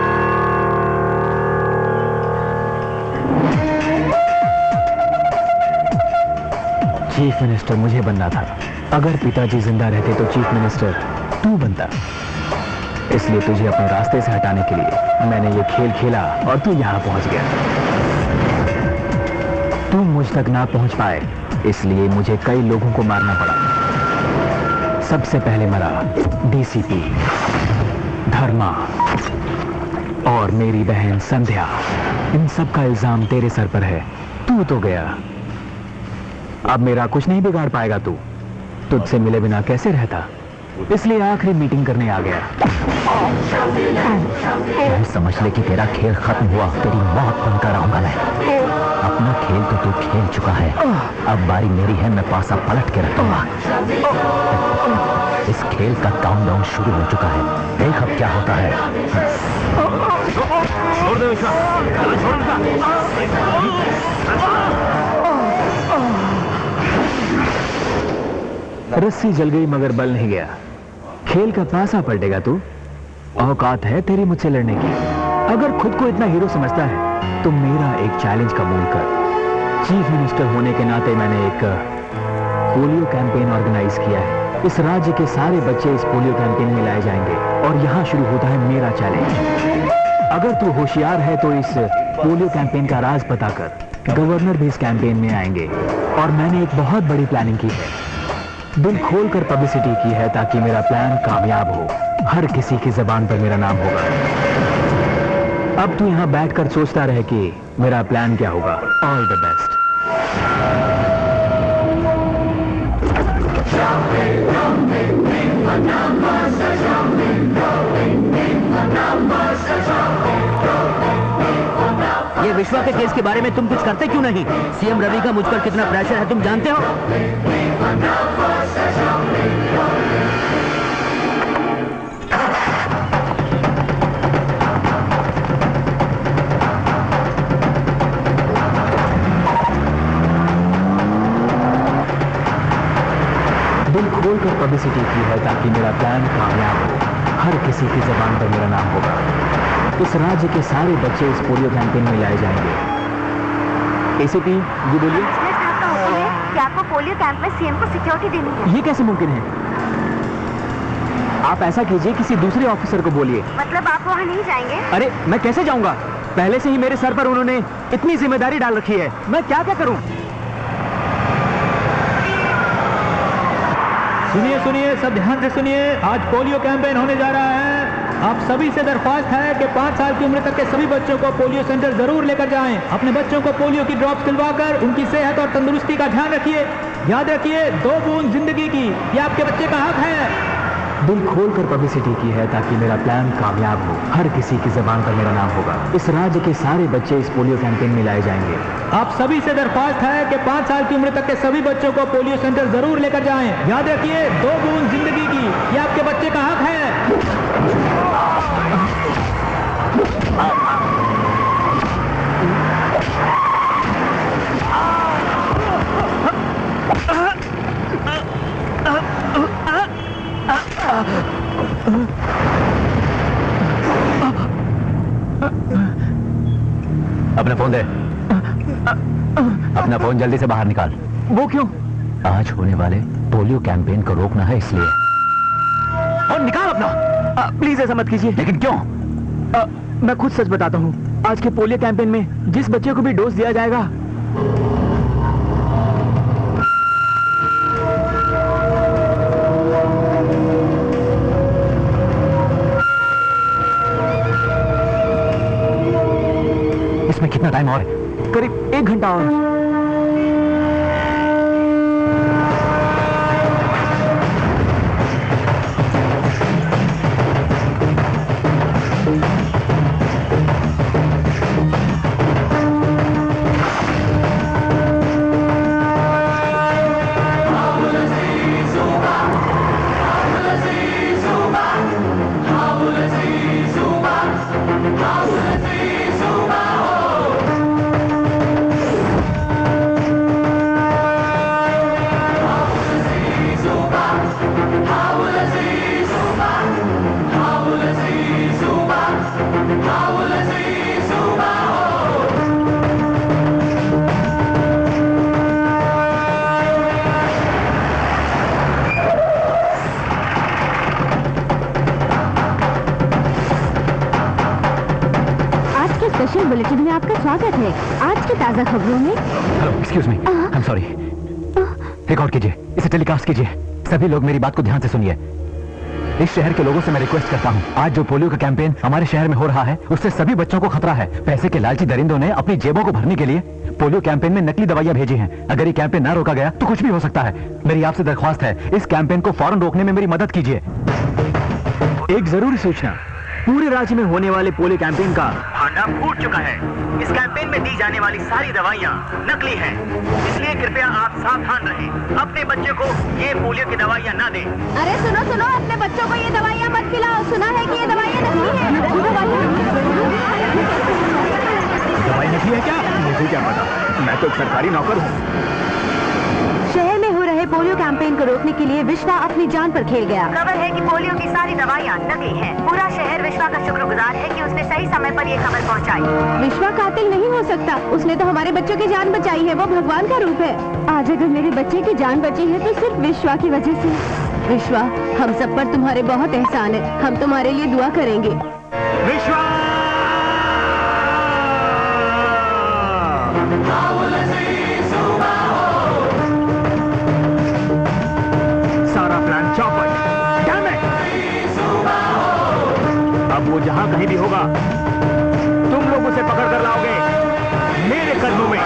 चीफ मिनिस्टर मुझे बनना था। अगर पिताजी जिंदा रहते तो चीफ मिनिस्टर तू बनता। इसलिए तुझे अपने रास्ते से हटाने के लिए मैंने ये खेल खेला और तू यहाँ पहुंच गया। तू मुझ तक ना पहुंच पाए, इसलिए मुझे कई लोगों को मारना पड़ा। सबसे पहले मरा डीसीपी धर्मा और मेरी बहन संध्या। इन सब का इल्जाम तेरे सर पर है। तू तो गया, अब मेरा कुछ नहीं बिगाड़ पाएगा तू। तुझसे मिले बिना कैसे रहता, इसलिए आखिरी मीटिंग करने आ गया। समझ ले कि तेरा खेल खत्म हुआ, तेरी मौत बनकर रहूंगा मैं। अपना खेल तो तू खेल चुका है, अब बारी मेरी है, मैं पासा पलट के रखूंगा। इस खेल का काउंटडाउन शुरू हो चुका है, देख अब क्या होता है। छोड़ दो विश्वा, रस्सी जल गई मगर बल नहीं गया। खेल का पासा पलटेगा तू। औकात है तेरी मुझसे लड़ने की। अगर खुद को इतना हीरो समझता है तो मेरा एक चैलेंज कबूल कर। चीफ मिनिस्टर होने के नाते मैंने एक पोलियो कैंपेन ऑर्गेनाइज किया है। इस राज्य के सारे बच्चे इस पोलियो कैंपेन में लाए जाएंगे और यहाँ शुरू होता है मेरा चैलेंज। अगर तू होशियार है तो इस पोलियो कैंपेन का राज पता कर। गवर्नर भी इस कैंपेन में आएंगे और मैंने एक बहुत बड़ी प्लानिंग की है। दिल खोलकर पब्लिसिटी की है ताकि मेरा प्लान कामयाब हो। हर किसी की जबान पर मेरा नाम होगा। अब तू यहाँ बैठकर सोचता रहे कि मेरा प्लान क्या होगा। All the best. ये विश्वा के केस के बारे में तुम कुछ करते क्यों नहीं? सीएम रवि का मुझ पर कितना प्रेशर है तुम जानते हो? दिल खोलकर पब्लिसिटी की है ताकि मेरा प्लान कामयाब हो। हर किसी की जबान पर मेरा नाम होगा। इस राज्य के सारे बच्चे इस पोलियो कैंपेन में लाए जाएंगे। एसीपी जी बोलिए। कि आपको पोलियो कैंप में सीएम को सिक्योरिटी देनी है। ये कैसे मुमकिन है? आप ऐसा कीजिए, किसी दूसरे ऑफिसर को बोलिए। मतलब आप वहाँ नहीं जाएंगे? अरे मैं कैसे जाऊंगा? पहले से ही मेरे सर पर उन्होंने इतनी जिम्मेदारी डाल रखी है, मैं क्या क्या करूं? सुनिए सुनिए, सब ध्यान से सुनिए। आज पोलियो कैंपेन होने जा रहा है। आप सभी से दरख्वास्त है कि 5 साल की उम्र तक के सभी बच्चों को पोलियो सेंटर जरूर लेकर जाएं। अपने बच्चों को पोलियो की ड्रॉप्स दिलवाकर उनकी सेहत और तंदुरुस्ती का ध्यान रखिए। याद रखिए, 2 बूंद जिंदगी की, ये आपके बच्चे का हक है। दिल खोलकर पब्लिसिटी की है ताकि मेरा प्लान कामयाब हो। हर किसी की जबान पर मेरा नाम होगा। इस राज्य के सारे बच्चे इस पोलियो कैंपेन में लाए जाएंगे। आप सभी से दरख्वास्त है कि 5 साल की उम्र तक के सभी बच्चों को पोलियो सेंटर जरूर लेकर जाएं। याद रखिए, 2 बूंद जिंदगी की, ये आपके बच्चे का हक है। अपना फोन दे। अपना फोन जल्दी से बाहर निकाल। वो क्यों? आज होने वाले पोलियो कैंपेन को रोकना है इसलिए। और निकाल अपना। प्लीज ऐसा मत कीजिए। लेकिन क्यों? मैं खुद सच बताता हूँ। आज के पोलियो कैंपेन में जिस बच्चे को भी डोज दिया जाएगा, इसमें कितना टाइम और है? करीब 1 घंटा और। बुलेटिन में आपका स्वागत है। आज की ताजा खबरों में। Hello, excuse me, I am sorry. Record कीजिए, इसे टेलीकास्ट कीजिए। सभी लोग मेरी बात को ध्यान से सुनिए। इस शहर के लोगों से मैं रिक्वेस्ट करता हूँ, आज जो पोलियो का कैंपेन हमारे शहर में हो रहा है, उससे सभी बच्चों को खतरा है। पैसे के लालची दरिंदों ने अपनी जेबों को भरने के लिए पोलियो कैंपेन में नकली दवाइयां भेजी हैं। अगर ये कैंपेन ना रोका गया तो कुछ भी हो सकता है। मेरी आपसे दरख्वास्त है, इस कैंपेन को फौरन रोकने में मेरी मदद कीजिए। एक जरूरी सूचना, पूरे राज्य में होने वाले पोलियो कैंपेन का भांडा फूट चुका है। इस कैंपेन में दी जाने वाली सारी दवाइयाँ नकली हैं, इसलिए कृपया आप सावधान रहें। अपने बच्चे को ये पोलियो की दवाइयाँ ना दें। अरे सुनो सुनो, अपने बच्चों को ये दवाइयाँ मत खिलाओ। सुना है कि ये दवाइयाँ नकली हैं। दवाई नकली है क्या? मुझे क्या पता, मैं तो एक सरकारी नौकर हूँ। शहर में हो रहे पोलियो कैंपेन को रोकने के लिए विश्वा अपनी जान पर खेल गया। खबर है कि पोलियो की सारी दवाइयाँ नकली हैं। पूरा शहर विश्वा का शुक्रगुजार है कि उसने सही समय पर ये खबर पहुंचाई। विश्वा कातिल नहीं हो सकता, उसने तो हमारे बच्चों की जान बचाई है। वो भगवान का रूप है। आज अगर मेरे बच्चे की जान बची है तो सिर्फ विश्वा की वजह से। विश्वा, हम सब पर तुम्हारे बहुत एहसान है। हम तुम्हारे लिए दुआ करेंगे। विश्वा! सारा प्लान चौपट। Damn it! अब वो जहां कहीं भी होगा, तुम लोग उसे पकड़ कर लाओगे मेरे कदमों में।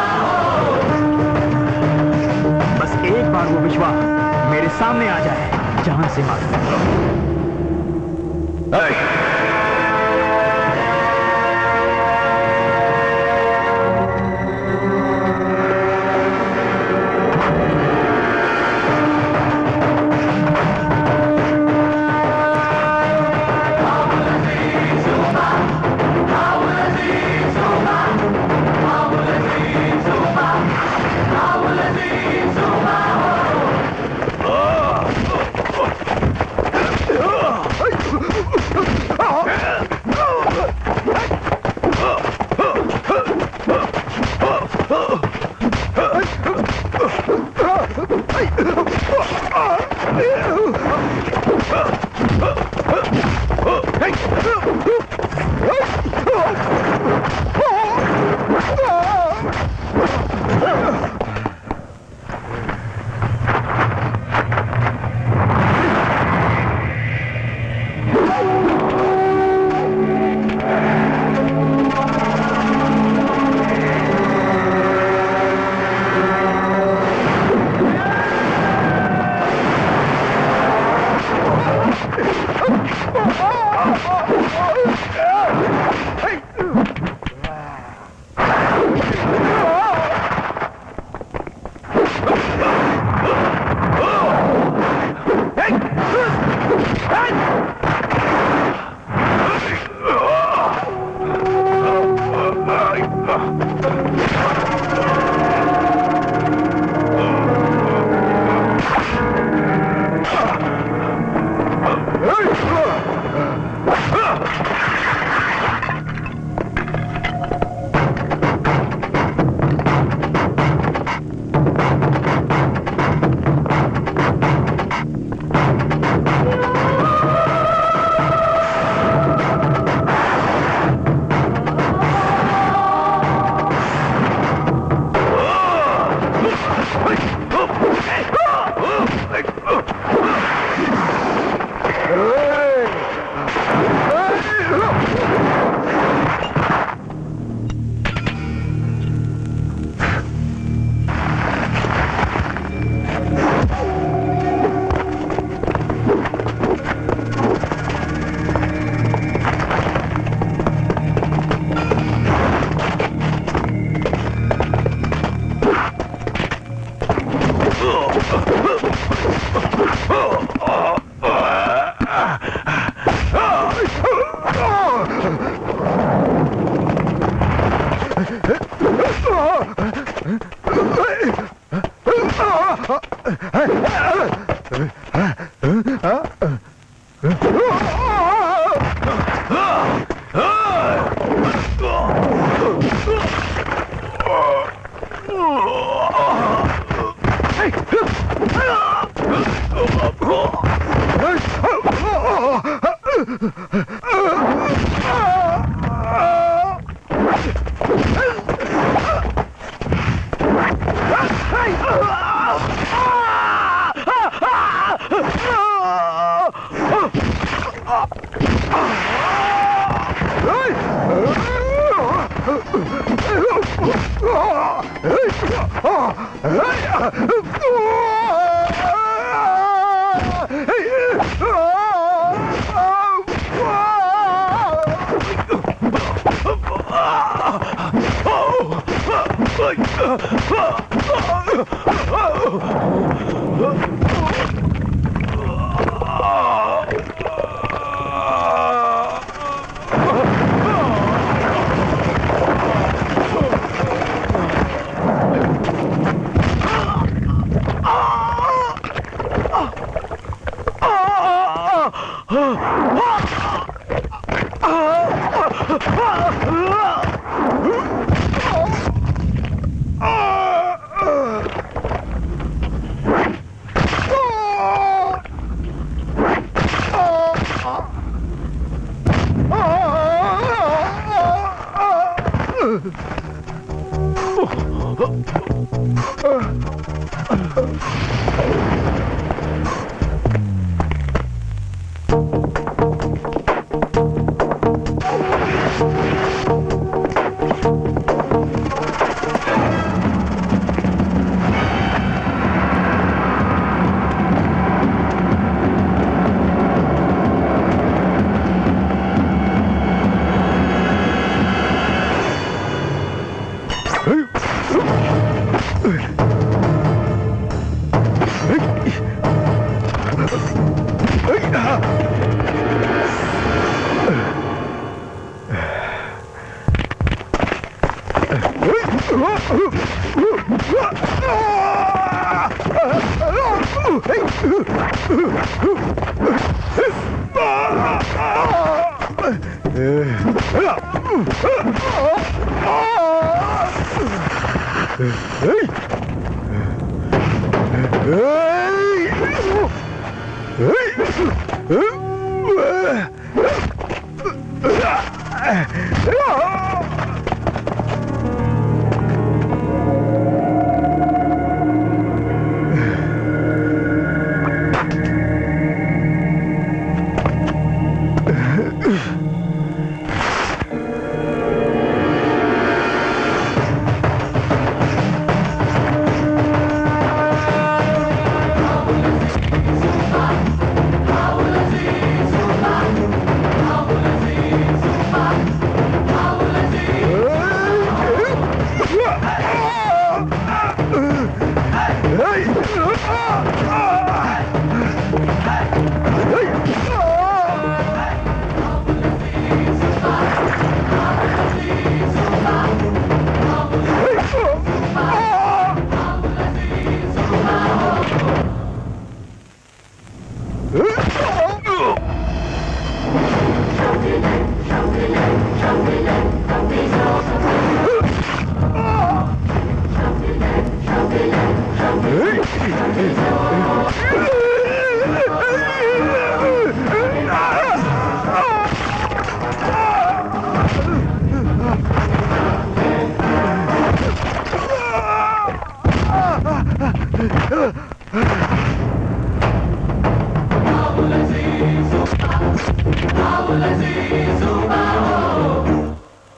बस एक बार वो विश्वा मेरे सामने आ जाए, जान से मार।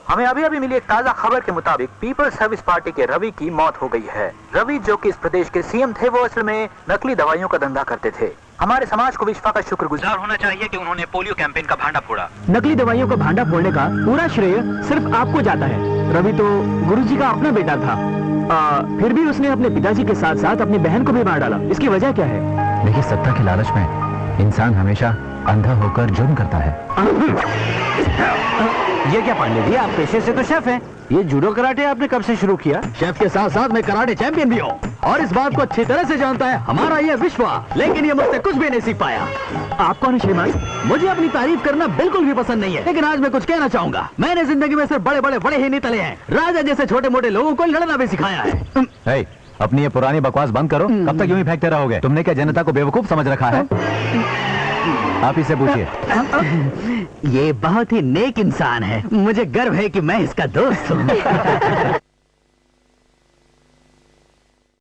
हमें अभी अभी मिली एक ताजा खबर के मुताबिक पीपल्स सर्विस पार्टी के रवि की मौत हो गई है। रवि जो कि इस प्रदेश के सीएम थे, वो असल में नकली दवाइयों का धंधा करते थे। हमारे समाज को विश्वा का शुक्रगुजार होना चाहिए कि उन्होंने पोलियो कैंपेन का भांडा फोड़ा। नकली दवाइयों का भांडा फोड़ने का पूरा श्रेय सिर्फ आपको जाता है। रवि तो गुरुजी का अपना बेटा था, फिर भी उसने अपने पिताजी के साथ साथ अपनी बहन को भी मार डाला। इसकी वजह क्या है? देखिए, सत्ता के लालच में इंसान हमेशा अंधा होकर जुर्म करता है। ये क्या पांडे जी, आप पेशे से तो शेफ हैं। ये जूडो कराटे आपने कब से शुरू किया? शेफ के साथ साथ मैं कराटे चैंपियन भी हूँ और इस बात को अच्छी तरह से जानता है हमारा ये विश्वा, लेकिन ये मुझसे कुछ भी नहीं सीख पाया। आप कौन है श्रीमान? मुझे अपनी तारीफ करना बिल्कुल भी पसंद नहीं है, लेकिन आज मैं कुछ कहना चाहूंगा। मैंने जिंदगी में सिर्फ बड़े ही नहीं तले हैं, राजा जैसे छोटे मोटे लोगों को लड़ना भी सिखाया है। अपनी ये पुरानी बकवास बंद करो। कब तक यूं ही फेंकते रहोगे? तुमने क्या जनता को बेवकूफ समझ रखा है? आप इसे पूछिए। ये बहुत ही नेक इंसान है, मुझे गर्व है कि मैं इसका दोस्त हूँ।